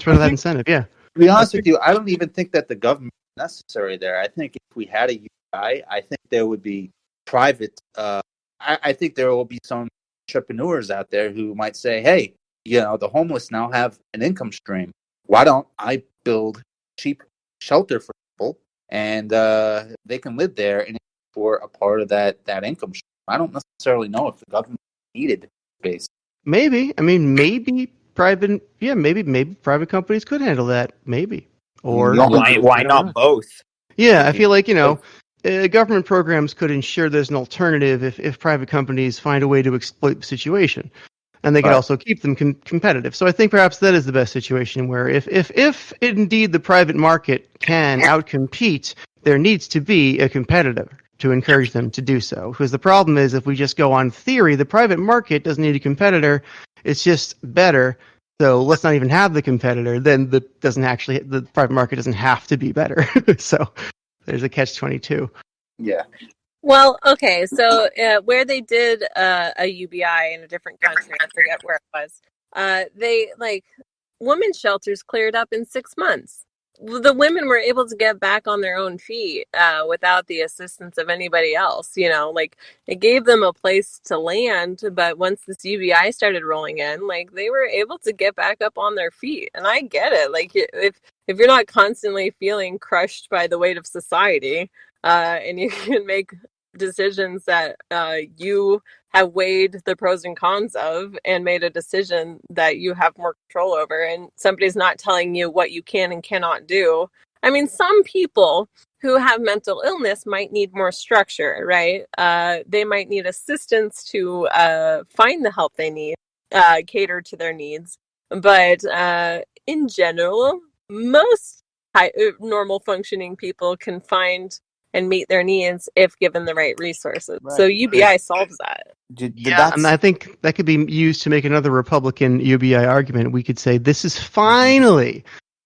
rid of that incentive. Yeah. To be honest with you, I don't even think that the government is necessary there. I think if we had a UBI, I think there would be private. I think there will be some entrepreneurs out there who might say, "Hey, the homeless now have an income stream. Why don't I build cheap shelter for people, and they can live there and for a part of that income stream?" I don't necessarily know if the government needed space. Maybe. I mean, maybe private. Yeah, maybe private companies could handle that. Maybe. Or Why not both? yeah, I feel like, government programs could ensure there's an alternative if private companies find a way to exploit the situation. And they could Right. also keep them competitive. So I think perhaps that is the best situation where if indeed the private market can outcompete, there needs to be a competitor to encourage them to do so. Because the problem is if we just go on theory, the private market doesn't need a competitor. It's just better. So let's not even have the competitor. Then the private market doesn't have to be better. So there's a catch-22. Yeah. Well, okay, so where they did a UBI in a different country, I forget where it was. They women's shelters cleared up in 6 months. The women were able to get back on their own feet without the assistance of anybody else. It gave them a place to land, but once this UBI started rolling in, they were able to get back up on their feet. And I get it. If you're not constantly feeling crushed by the weight of society, and you can make decisions that you have weighed the pros and cons of and made a decision that you have more control over, and somebody's not telling you what you can and cannot do. I mean, some people who have mental illness might need more structure, right? They might need assistance to find the help they need, cater to their needs. But in general, most normal functioning people can find and meet their needs if given the right resources. Right. So UBI solves that. And I think that could be used to make another Republican UBI argument. We could say this is finally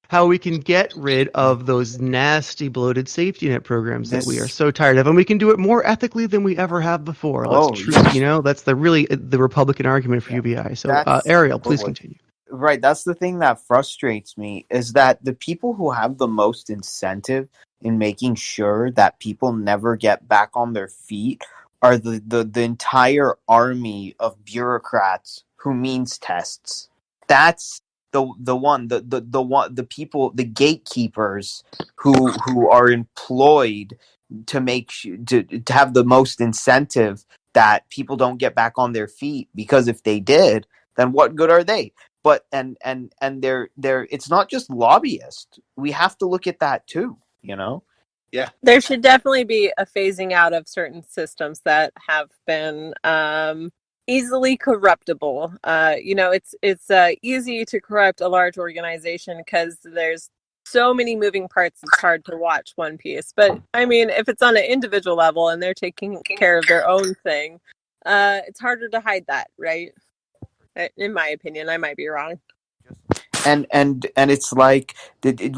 how we can get rid of those nasty bloated safety net programs that we are so tired of, and we can do it more ethically than we ever have before. That's the Republican argument for UBI. So Ariel, please continue. Right, that's the thing that frustrates me, is that the people who have the most incentive in making sure that people never get back on their feet are the entire army of bureaucrats who means tests. That's the people, the gatekeepers who are employed to make to have the most incentive that people don't get back on their feet, because if they did, then what good are they? But and they're it's not just lobbyists. We have to look at that too, Yeah. There should definitely be a phasing out of certain systems that have been easily corruptible. It's easy to corrupt a large organization because there's so many moving parts. It's hard to watch one piece. But I mean, if it's on an individual level and they're taking care of their own thing, it's harder to hide that, right? In my opinion, I might be wrong. And it's like the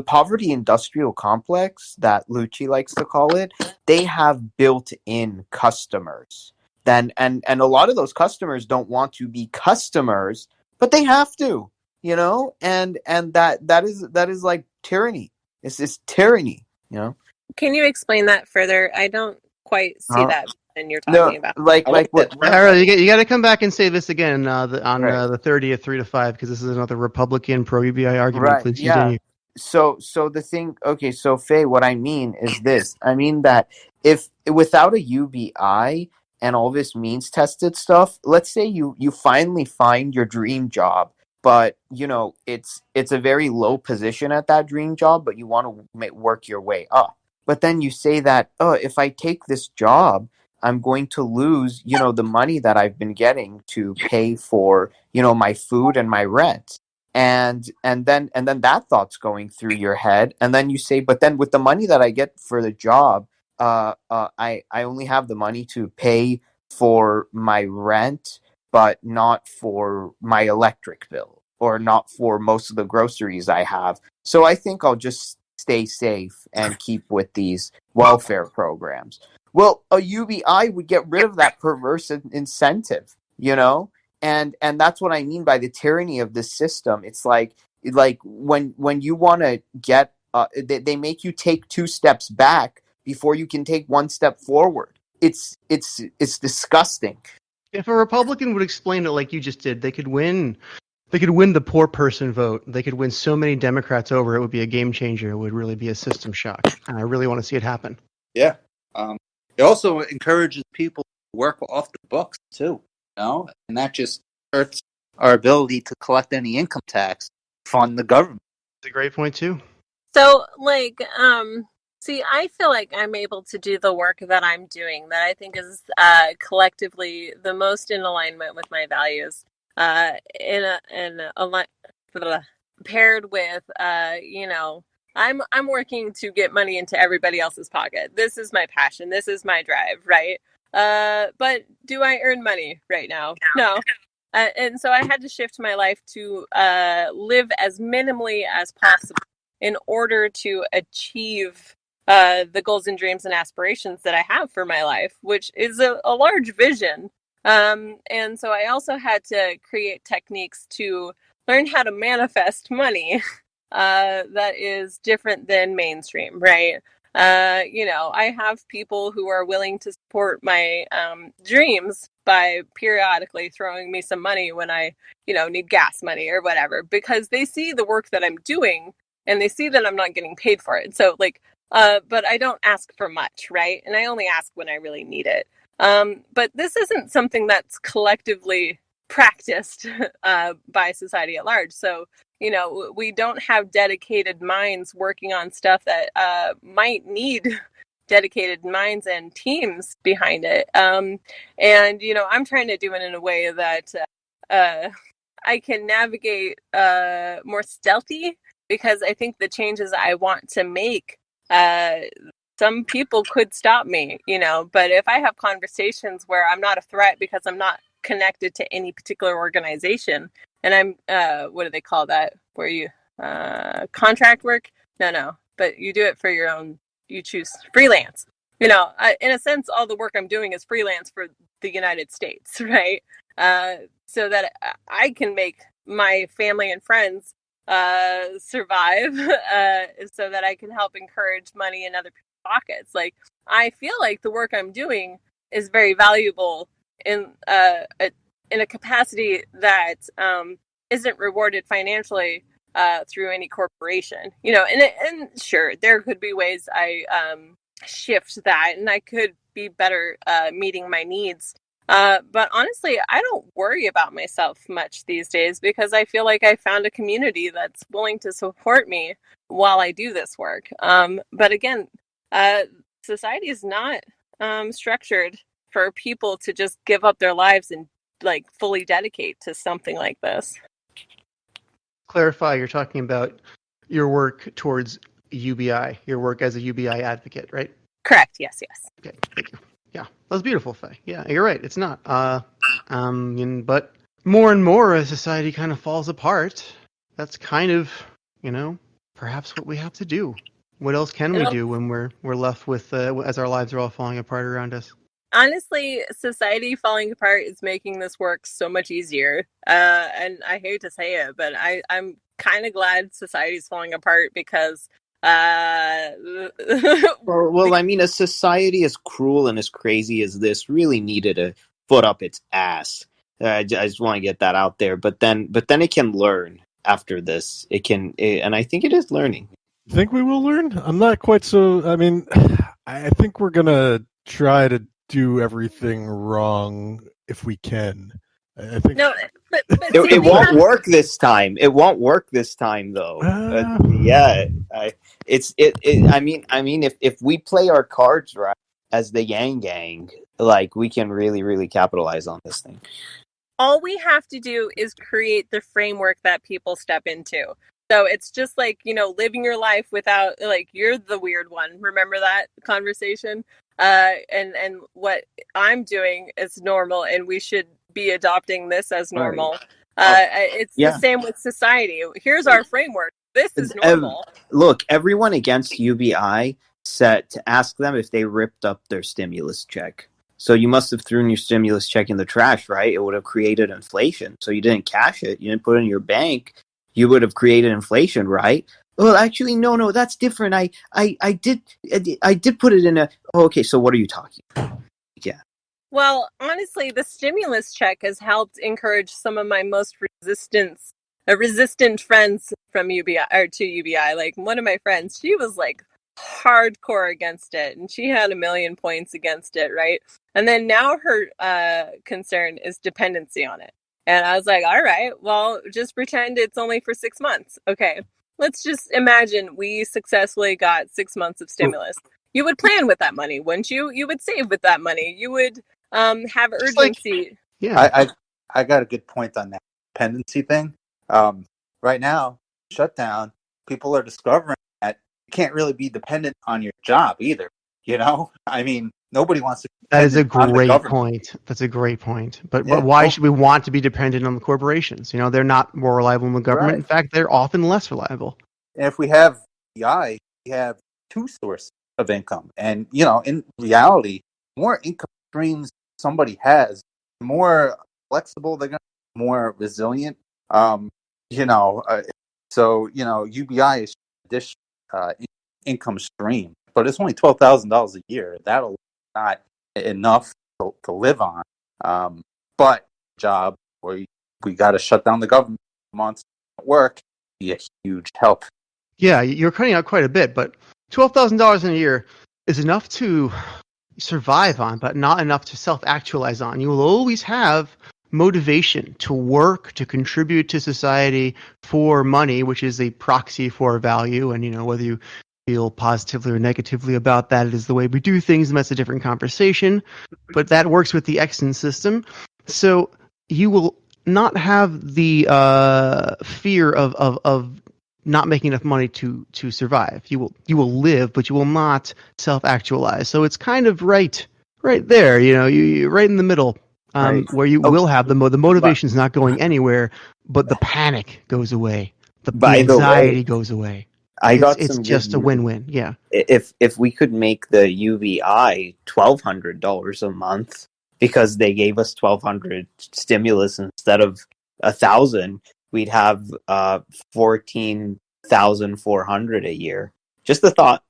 poverty industrial complex that Lucci likes to call it. They have built-in customers. And a lot of those customers don't want to be customers, but they have to, and that is like tyranny. It's this tyranny, Can you explain that further? I don't quite see that. And you're talking about what Ariel, you got to come back and say this again on the 30th, 3 to 5, because this is another Republican pro UBI argument. Right, Please continue. So the thing, okay, so Faye, what I mean is this. I mean that if without a UBI and all this means tested stuff, let's say you finally find your dream job, but it's a very low position at that dream job, but you want to work your way up. But then you say that, if I take this job, I'm going to lose, the money that I've been getting to pay for, my food and my rent. And then that thought's going through your head. And then you say, but then with the money that I get for the job, I only have the money to pay for my rent, but not for my electric bill, or not for most of the groceries I have. So I think I'll just stay safe and keep with these welfare programs. Well, a UBI would get rid of that perverse incentive, and that's what I mean by the tyranny of this system. It's like when you want to get, they make you take 2 steps back before you can take 1 step forward. It's disgusting. If a Republican would explain it like you just did, they could win. They could win the poor person vote. They could win so many Democrats over. It would be a game changer. It would really be a system shock. And I really want to see it happen. Yeah. It also encourages people to work off the books too, and that just hurts our ability to collect any income tax fund the government. It's a great point too. So, like, see, I feel like I'm able to do the work that I'm doing that I think is collectively the most in alignment with my values. Paired with, I'm working to get money into everybody else's pocket. This is my passion. This is my drive, right? But do I earn money right now? No. And so I had to shift my life to live as minimally as possible in order to achieve the goals and dreams and aspirations that I have for my life, which is a large vision. And so I also had to create techniques to learn how to manifest money that is different than mainstream, right? I have people who are willing to support my dreams by periodically throwing me some money when I, need gas money or whatever, because they see the work that I'm doing and they see that I'm not getting paid for it. So but I don't ask for much, right? And I only ask when I really need it. But this isn't something that's collectively practiced by society at large. So, we don't have dedicated minds working on stuff that might need dedicated minds and teams behind it. And, I'm trying to do it in a way that I can navigate more stealthy, because I think the changes I want to make, some people could stop me, but if I have conversations where I'm not a threat because I'm not connected to any particular organization, and I'm, what do they call that? Where you, contract work? No, but you do it for your own, you choose freelance. In a sense, all the work I'm doing is freelance for the United States, right? So that I can make my family and friends survive, so that I can help encourage money in other people's pockets. Like, I feel like the work I'm doing is very valuable in a capacity that isn't rewarded financially through any corporation. And sure, there could be ways I shift that, and I could be better meeting my needs. But honestly, I don't worry about myself much these days, because I feel like I found a community that's willing to support me while I do this work. But again, society is not structured for people to just give up their lives and fully dedicate to something like this. Clarify, you're talking about your work towards UBI, your work as a UBI advocate, right? Correct. Yes. Okay, thank you. Yeah, that was beautiful, Faye. Yeah, you're right. It's not. But more and more as society kind of falls apart, that's kind of, perhaps what we have to do. What else can we do when we're left with, as our lives are all falling apart around us? Honestly, society falling apart is making this work so much easier. And I hate to say it, but I'm kind of glad society's falling apart, because well, I mean, a society as cruel and as crazy as this really needed a foot up its ass. I just want to get that out there. But then it can learn after this. And I think it is learning. Think we will learn? I'm not quite so. I mean, I think we're gonna try to do everything wrong if we can. I think no, but it won't work this time. It won't work this time, though. Yeah, I mean, if we play our cards right as the Yang Gang, we can really, really capitalize on this thing. All we have to do is create the framework that people step into. So it's just living your life without, you're the weird one. Remember that conversation? And what I'm doing is normal, and we should be adopting this as normal. It's the same with society. Here's our framework. This is normal. Look, everyone against UBI said to ask them if they ripped up their stimulus check. So you must have thrown your stimulus check in the trash, right? It would have created inflation. So you didn't cash it. You didn't put it in your bank. You would have created inflation, right? Well, actually, no, that's different. I did put it in a. Oh, okay, so what are you talking about? Yeah. Well, honestly, the stimulus check has helped encourage some of my most resistant friends from UBI or to UBI. Like, one of my friends, she was hardcore against it, and she had 1 million points against it, right? And then now her concern is dependency on it. And I was like, all right, well, just pretend it's only for 6 months. Okay, let's just imagine we successfully got 6 months of stimulus. You would plan with that money, wouldn't you? You would save with that money. You would have Just like, urgency. yeah. I got a good point on that dependency thing. Right now, shutdown, people are discovering that you can't really be dependent on your job either. You know, I mean, nobody wants to be That is a dependent on the great government. point. That's a great point. But Yeah, why should we want to be dependent on the corporations? They're not more reliable than the government. right. In fact, they're often less reliable. And if we have BI, we have two sources of income. And, in reality, more income streams somebody has, the more flexible they're going to be, more resilient. You know, UBI is additional income stream, but it's only $12,000 a year. That'll not enough to live on. But job where we got to shut down the government months work be a huge help. Yeah, you're cutting out quite a bit, but $12,000 in a year is enough to survive on, but not enough to self-actualize on. You will always have motivation to work, to contribute to society for money, which is a proxy for value. And, whether you feel positively or negatively about that, it is the way we do things, and that's a different conversation. But that works with the Exton system. So you will not have the fear of not making enough money to survive. You will live, but you will not self-actualize. So it's kind of right there, you right in the middle, Right. where you will have the motivation's not going anywhere, but the panic goes away, the By the anxiety way, goes away. I got It's some just good a win-win. Yeah. if we could make the UBI $1,200 a month because they gave us 1,200 stimulus instead of 1,000, we'd have 14,400 a year. Just a thought.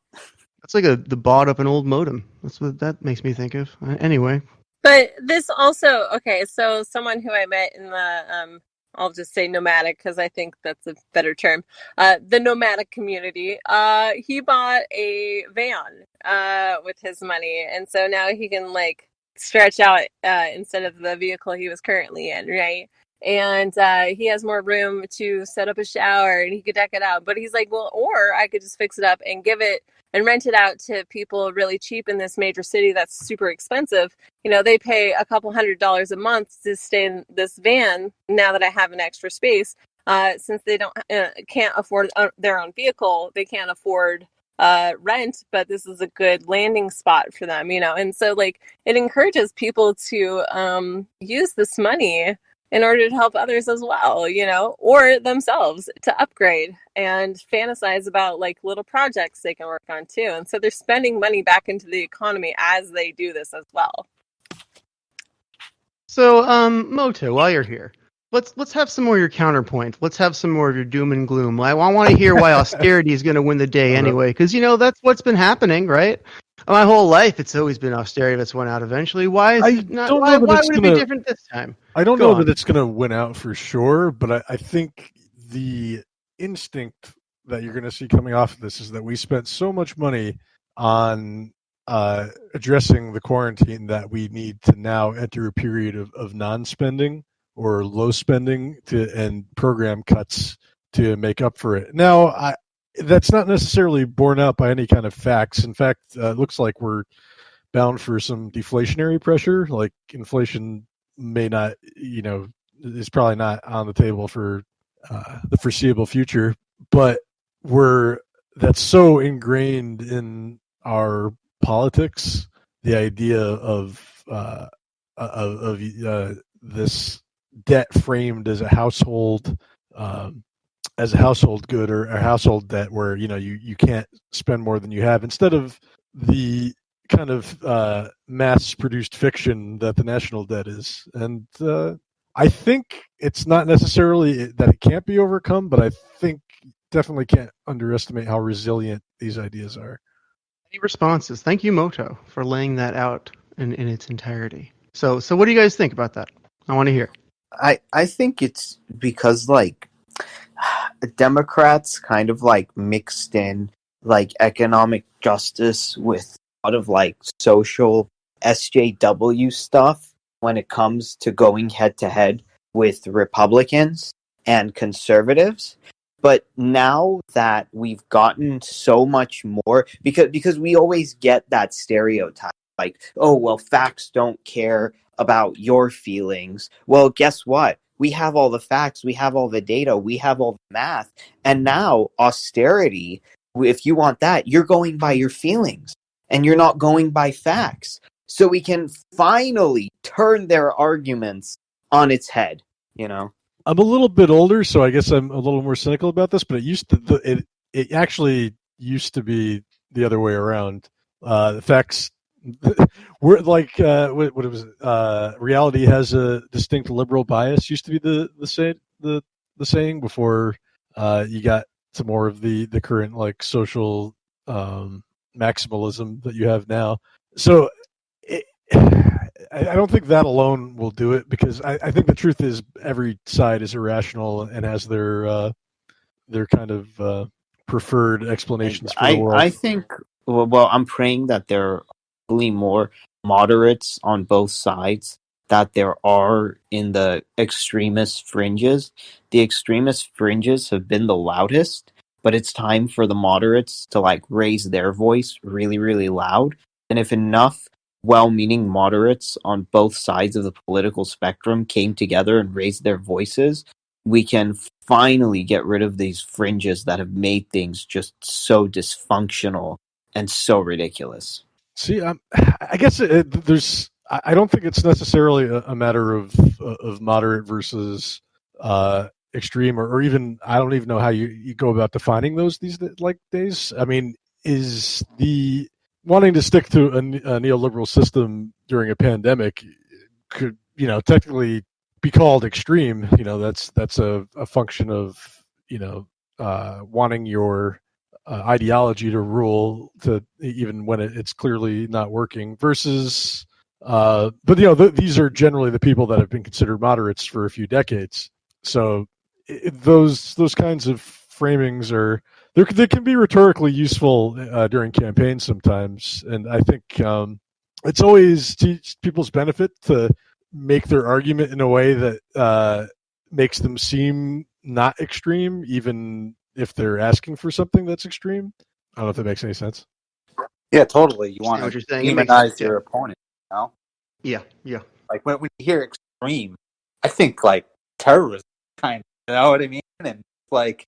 That's like the bought up an old modem. That's what that makes me think of. Anyway. But this also, okay, so someone who I met in the, I'll just say nomadic because I think that's a better term, the nomadic community, he bought a van with his money. And so now he can stretch out instead of the vehicle he was currently in, right? And he has more room to set up a shower and he could deck it out. But he's like, well, or I could just fix it up and give it and rent it out to people really cheap in this major city that's super expensive. They pay a couple $100s a month to stay in this van now that I have an extra space. Since they can't afford their own vehicle, they can't afford rent, but this is a good landing spot for them, And so it encourages people to use this money in order to help others as well, or themselves to upgrade and fantasize about little projects they can work on too. And so they're spending money back into the economy as they do this as well. So, Moto, while you're here, let's have some more of your counterpoint. Let's have some more of your doom and gloom. I want to hear why austerity is going to win the day anyway, because that's what's been happening, right? My whole life, it's always been austerity that's won out eventually. Why is it not? Why would it be different this time? I don't know that it's going to win out for sure, but I think the instinct that you're going to see coming off of this is that we spent so much money on addressing the quarantine that we need to now enter a period of non-spending or low spending and program cuts to make up for it. Now, that's not necessarily borne out by any kind of facts. In fact, it looks like we're bound for some deflationary pressure. Like inflation may not, is probably not on the table for the foreseeable future. But that's so ingrained in our politics, the idea of this debt framed as a household good or a household debt where you can't spend more than you have, instead of the kind of mass produced fiction that the national debt is. And I think it's not necessarily that it can't be overcome, but I think definitely can't underestimate how resilient these ideas are. Any responses? Thank you, Moto, for laying that out in its entirety. So what do you guys think about that? I want to hear. I think it's because Democrats kind of mixed in economic justice with a lot of social SJW stuff when it comes to going head to head with Republicans and conservatives. But now that we've gotten so much more, because we always get that stereotype, like, oh, well, facts don't care about your feelings. Well, guess what? We have all the facts, we have all the data, we have all the math. And now austerity, if you want that, you're going by your feelings and you're not going by facts. So we can finally turn their arguments on its head, you know? I'm a little bit older, so I guess I'm a little more cynical about this. But it actually used to be the other way around. The facts we're like what it was. Reality has a distinct liberal bias. Used to be the saying before you got to more of the current like social maximalism that you have now. So I don't think that alone will do it, because I think the truth is every side is irrational and has their kind of preferred explanations for the world. I think, well, I'm praying that there are really more moderates on both sides that there are in the extremist fringes. The extremist fringes have been the loudest, but it's time for the moderates to like raise their voice really, really loud. And if enough well-meaning moderates on both sides of the political spectrum came together and raised their voices, we can finally get rid of these fringes that have made things just so dysfunctional and so ridiculous. See, I guess there's. I don't think it's necessarily a matter of moderate versus extreme, or even I don't even know how you go about defining those these days. I mean, is the wanting to stick to a neoliberal system during a pandemic could technically be called extreme? That's a function of wanting your ideology to rule, to even when it's clearly not working, versus but these are generally the people that have been considered moderates for a few decades. So those kinds of framings are they can be rhetorically useful during campaigns sometimes, and I think it's always to people's benefit to make their argument in a way that makes them seem not extreme, even if they're asking for something that's extreme. I don't know if that makes any sense. Yeah, totally. You want what to you're saying. It makes demonize sense, your opponent, you know? Yeah. Like when you hear extreme, I think like terrorism, kind of, you know what I mean? And like,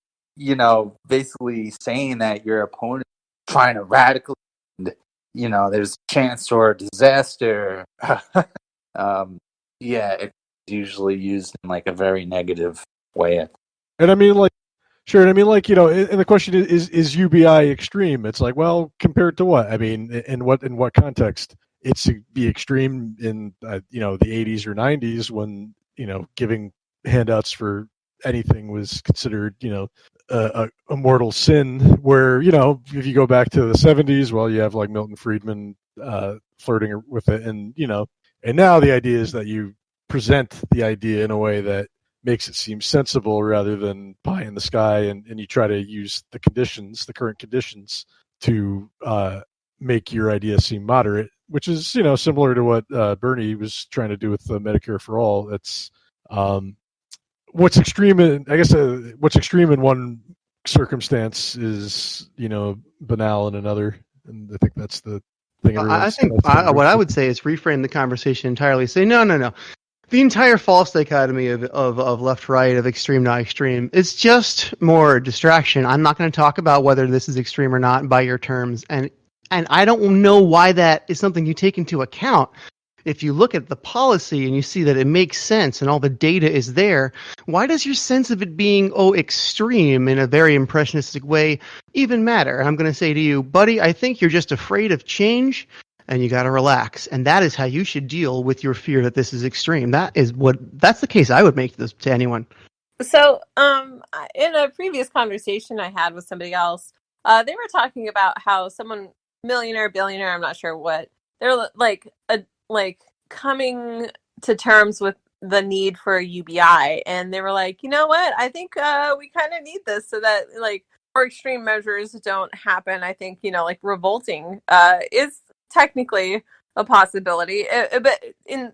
basically saying that your opponent is trying to radically, and, there's a chance for a disaster. Yeah, it's usually used in like a very negative way. And I mean, like, sure. And I mean, like, and the question is UBI extreme? It's like, well, compared to what? I mean, in what context? It's be extreme in the 80s or 90s when giving handouts for anything was considered a mortal sin. Where if you go back to the 70s, well, you have like Milton Friedman flirting with it, and and now the idea is that you present the idea in a way that makes it seem sensible rather than pie in the sky, and you try to use the current conditions to make your idea seem moderate, which is similar to what Bernie was trying to do with Medicare for all. It's what's extreme what's extreme in one circumstance is banal in another, and I think that's the thing. I think what I would say is reframe the conversation entirely. Say no. The entire false dichotomy of left right, of extreme not extreme, it's just more distraction. I'm not going to talk about whether this is extreme or not by your terms, and I don't know why that is something you take into account. If you look at the policy and you see that it makes sense and all the data is there, why does your sense of it being extreme in a very impressionistic way even matter? And I'm going to say to you, buddy, I think you're just afraid of change. And you got to relax, and that is how you should deal with your fear that this is extreme. That's the case I would make to anyone. So, in a previous conversation I had with somebody else, they were talking about how someone, millionaire, billionaire, I'm not sure what, they're like coming to terms with the need for a UBI, and they were like, you know what? I think we kind of need this so that like more extreme measures don't happen. I think like revolting is technically a possibility, but in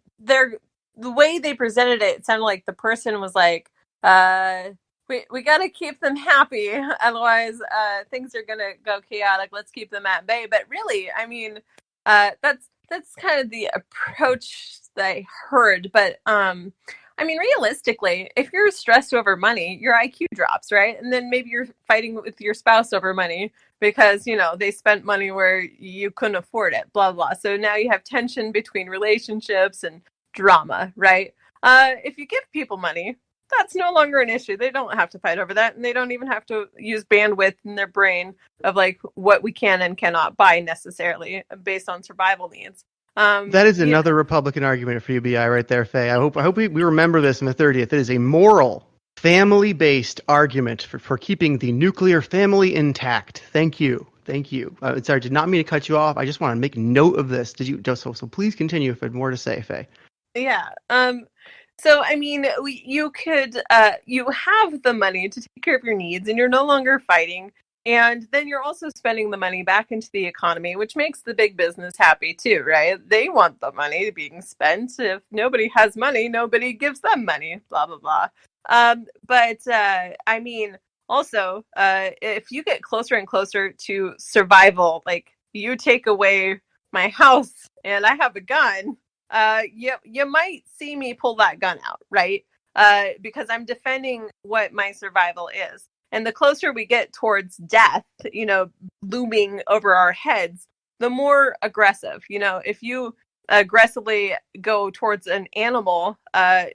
the way they presented it, it sounded like the person was like, we got to keep them happy, otherwise things are gonna go chaotic. Let's keep them at bay. But really, I mean, that's kind of the approach that I heard. But I mean, realistically, if you're stressed over money, your IQ drops, right? And then maybe you're fighting with your spouse over money because, you know, they spent money where you couldn't afford it, blah, blah. So now you have tension between relationships and drama, right? If you give people money, that's no longer an issue. They don't have to fight over that. And they don't even have to use bandwidth in their brain of like what we can and cannot buy necessarily based on survival needs. That is another Republican argument for UBI right there, Faye. I hope we remember this on the 30th. It is a moral, family-based argument for keeping the nuclear family intact. Thank you. Sorry, I did not mean to cut you off. I just want to make note of this. So please continue if you had more to say, Faye. Yeah. So, I mean, you could, you have the money to take care of your needs and you're no longer fighting. And then you're also spending the money back into the economy, which makes the big business happy too, right? They want the money being spent. If nobody has money, nobody gives them money, blah, blah, blah. But I mean, also, if you get closer and closer to survival, like you take away my house and I have a gun, you might see me pull that gun out, right? Because I'm defending what my survival is. And the closer we get towards death, you know, looming over our heads, the more aggressive. You know, if you aggressively go towards an animal,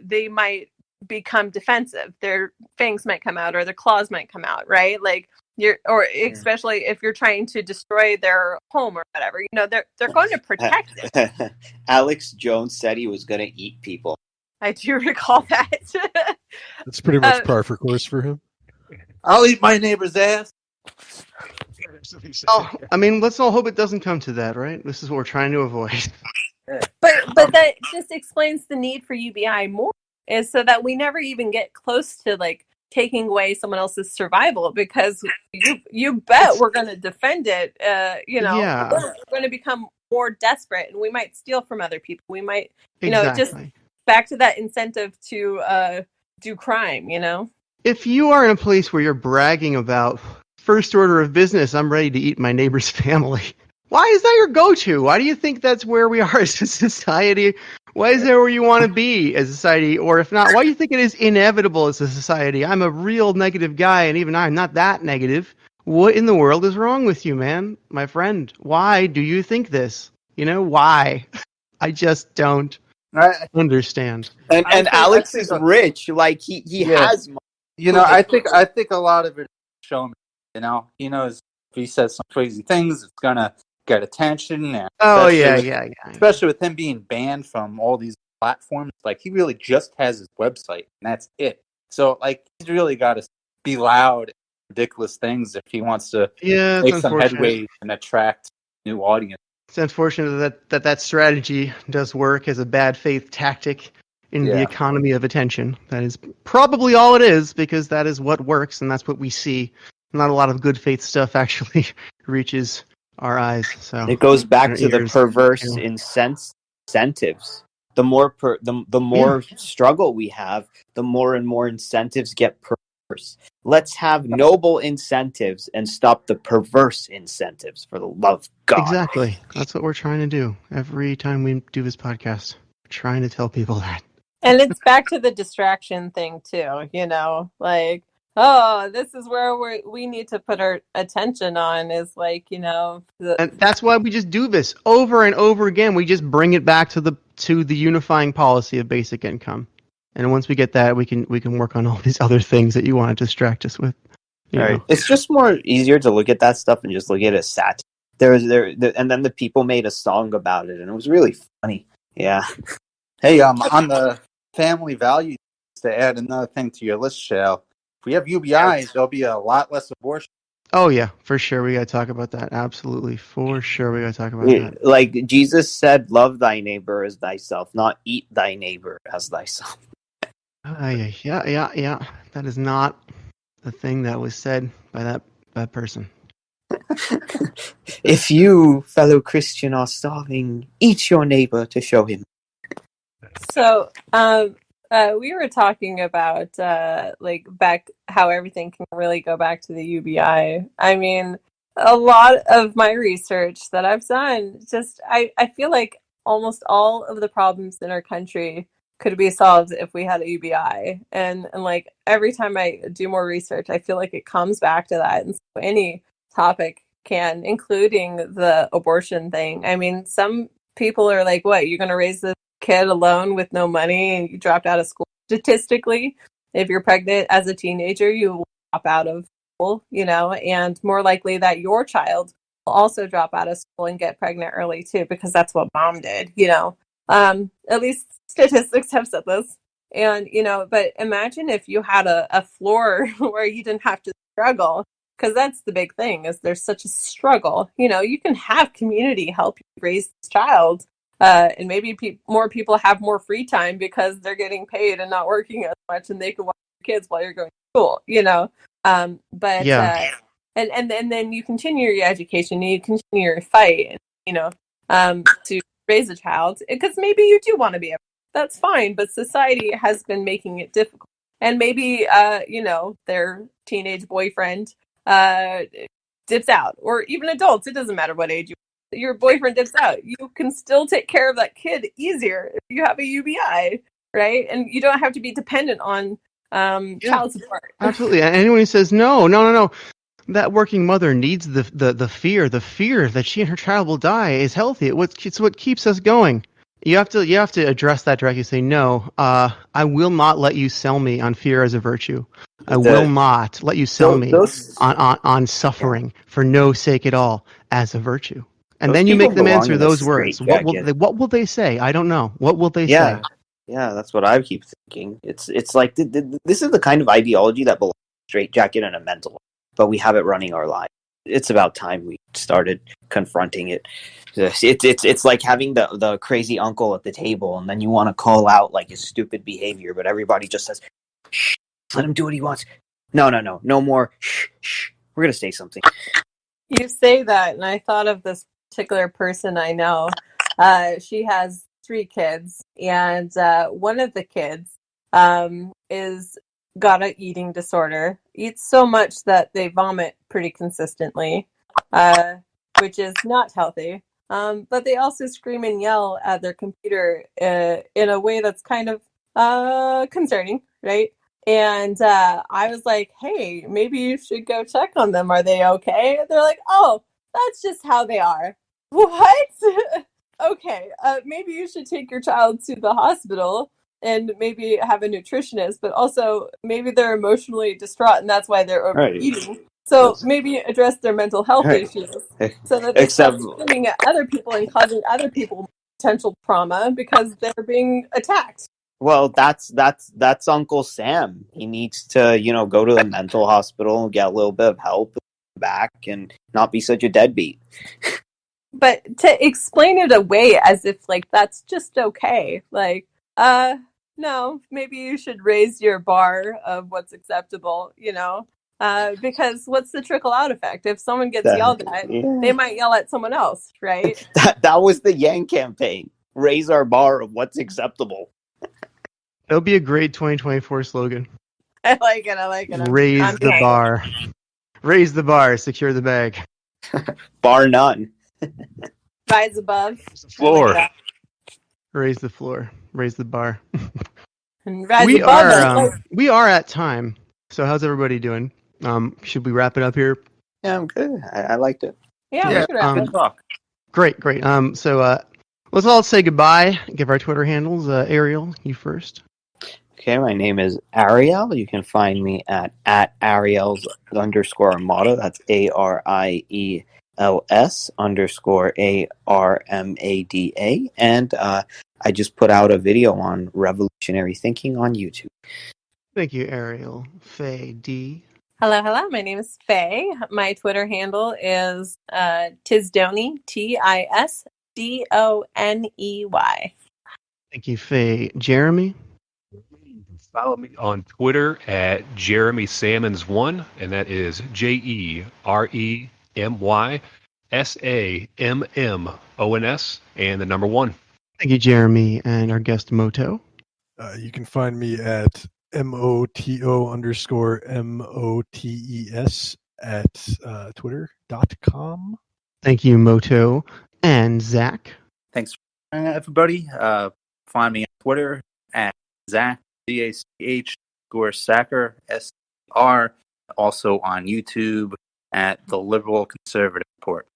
they might become defensive. Their fangs might come out or their claws might come out, right? Like especially if you're trying to destroy their home or whatever, you know, they're going to protect it. Alex Jones said he was going to eat people. I do recall that. That's pretty much par for course for him. I'll eat my neighbor's ass. Oh, I mean, let's all hope it doesn't come to that, right? This is what we're trying to avoid. But that just explains the need for UBI more, is so that we never even get close to like taking away someone else's survival, because you bet we're going to defend it. You know, Yeah. we're going to become more desperate, and we might steal from other people. We might, you Exactly. know, just back to that incentive to do crime. You know. If you are in a place where you're bragging about first order of business, I'm ready to eat my neighbor's family. Why is that your go-to? Why do you think that's where we are as a society? Why is that where you want to be as a society? Or if not, why do you think it is inevitable as a society? I'm a real negative guy, and even I'm not that negative. What in the world is wrong with you, man? My friend, why do you think this? You know, why? I just don't understand. And Alex is rich. Like, he has money. You know, I think a lot of it is showman. You know, he knows if he says some crazy things, it's gonna get attention. And especially with him being banned from all these platforms, like he really just has his website and that's it. So like he's really got to be loud, and ridiculous things if he wants to make some headway and attract new audience. It's unfortunate that strategy does work as a bad faith tactic in the economy of attention. That is probably all it is, because that is what works, and that's what we see. Not a lot of good faith stuff actually reaches our eyes. So it goes back to the perverse incentives. The more the more struggle we have, the more and more incentives get perverse. Let's have noble incentives and stop the perverse incentives, for the love of God. Exactly. That's what we're trying to do every time we do this podcast. We're trying to tell people that. And it's back to the distraction thing too, you know, like, oh, this is where we need to put our attention on, is like, you know. And that's why we just do this over and over again. We just bring it back to the unifying policy of basic income. And once we get that, we can work on all these other things that you want to distract us with. Right. It's just more easier to look at that stuff and just look at it as satire. And then the people made a song about it, and it was really funny. Yeah. Hey, on the family values, to add another thing to your list, Shael. If we have UBIs, there'll be a lot less abortion. Oh yeah, for sure. We got to talk about that. Absolutely, for sure. We got to talk about that. Like Jesus said, "Love thy neighbor as thyself," not "eat thy neighbor as thyself." Yeah. That is not the thing that was said by that person. If you, fellow Christian, are starving, eat your neighbor to show him. So, we were talking about like back how everything can really go back to the UBI. I mean, a lot of my research that I've done, just I feel like almost all of the problems in our country could be solved if we had a UBI. And like every time I do more research, I feel like it comes back to that. And so any topic can, including the abortion thing. I mean, some people are like, what, you're going to raise this kid alone with no money and you dropped out of school? Statistically, if you're pregnant as a teenager, you will drop out of school, and more likely that your child will also drop out of school and get pregnant early too, because that's what mom did. At least statistics have said this. And, but imagine if you had a floor where you didn't have to struggle, because that's the big thing is there's such a struggle. You can have community help you raise this child, and maybe more people have more free time because they're getting paid and not working as much, and they can watch your kids while you're going to school. But Yeah. and then you continue your education, and you continue your fight, to raise a child, because maybe you do want to be that's fine, but society has been making it difficult. And maybe their teenage boyfriend dips out, or even adults, it doesn't matter what age your boyfriend dips out, you can still take care of that kid easier if you have a UBI, right? And you don't have to be dependent on child support. Absolutely. And anyone who says no, that working mother needs the fear that she and her child will die is healthy. It's what keeps us going. You have to address that directly. Say no. I will not let you sell me on fear as a virtue. I will not let you sell me on suffering for no sake at all as a virtue. And then you make them answer those words. What will they say? I don't know. What will they say? Yeah, that's what I keep thinking. It's like this is the kind of ideology that belongs in a straitjacket and a mental, but we have it running our lives. It's about time we started confronting it. It's like having the crazy uncle at the table, and then you want to call out like his stupid behavior, but everybody just says, "Shh, let him do what he wants." No more. Shh. We're gonna say something. You say that, and I thought of this particular person I know. She has 3 kids, and one of the kids is got an eating disorder. Eats so much that they vomit pretty consistently, which is not healthy. But they also scream and yell at their computer in a way that's kind of concerning, right? And I was like, hey, maybe you should go check on them. Are they okay? And they're like, oh, that's just how they are. What? Okay, maybe you should take your child to the hospital and maybe have a nutritionist, but also maybe they're emotionally distraught and that's why they're overeating. Right. So maybe address their mental health issues so that they stop screaming at other people and causing other people potential trauma because they're being attacked. Well, that's Uncle Sam. He needs to, go to the mental hospital and get a little bit of help back and not be such a deadbeat. But to explain it away as if like that's just okay, like no, maybe you should raise your bar of what's acceptable, because what's the trickle out effect? If someone gets yelled at, they might yell at someone else, right? That was the Yang campaign. Raise our bar of what's acceptable. That'll be a great 2024 slogan. I like it. Raise the bar. Raise the bar. Secure the bag. Bar none. Rise above. Floor. Raise the floor. Raise the bar. And rise above we are at time. So how's everybody doing? Should we wrap it up here? Yeah, I'm good. I liked it. Yeah, we should wrap it up. Great. So let's all say goodbye. Give our Twitter handles. Ariel, you first. Okay, my name is Ariel. You can find me at Ariels_Armada. That's ARIELS_ARMADA. And I just put out a video on revolutionary thinking on YouTube. Thank you, Ariel. Faye D. Hello. My name is Faye. My Twitter handle is Tisdoney, TISDONEY. Thank you, Faye. Jeremy. Follow me on Twitter at JeremySammons1, and that is JeremySammons and the number 1. Thank you, Jeremy, and our guest Moto. You can find me at MOTO_MOTES at twitter.com. Thank you, Moto, and Zach. Thanks, everybody. Find me on Twitter at Zach ZACH_Sacker SR. Also on YouTube at The Liberal Conservative Report.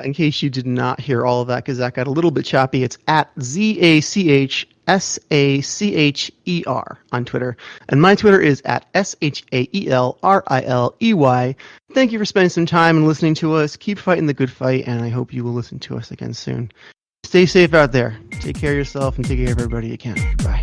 In case you did not hear all of that, because that got a little bit choppy, it's at ZACHSACHER on Twitter. And my Twitter is at SHAELRILEY. Thank you for spending some time and listening to us. Keep fighting the good fight, and I hope you will listen to us again soon. Stay safe out there. Take care of yourself and take care of everybody you can. Bye.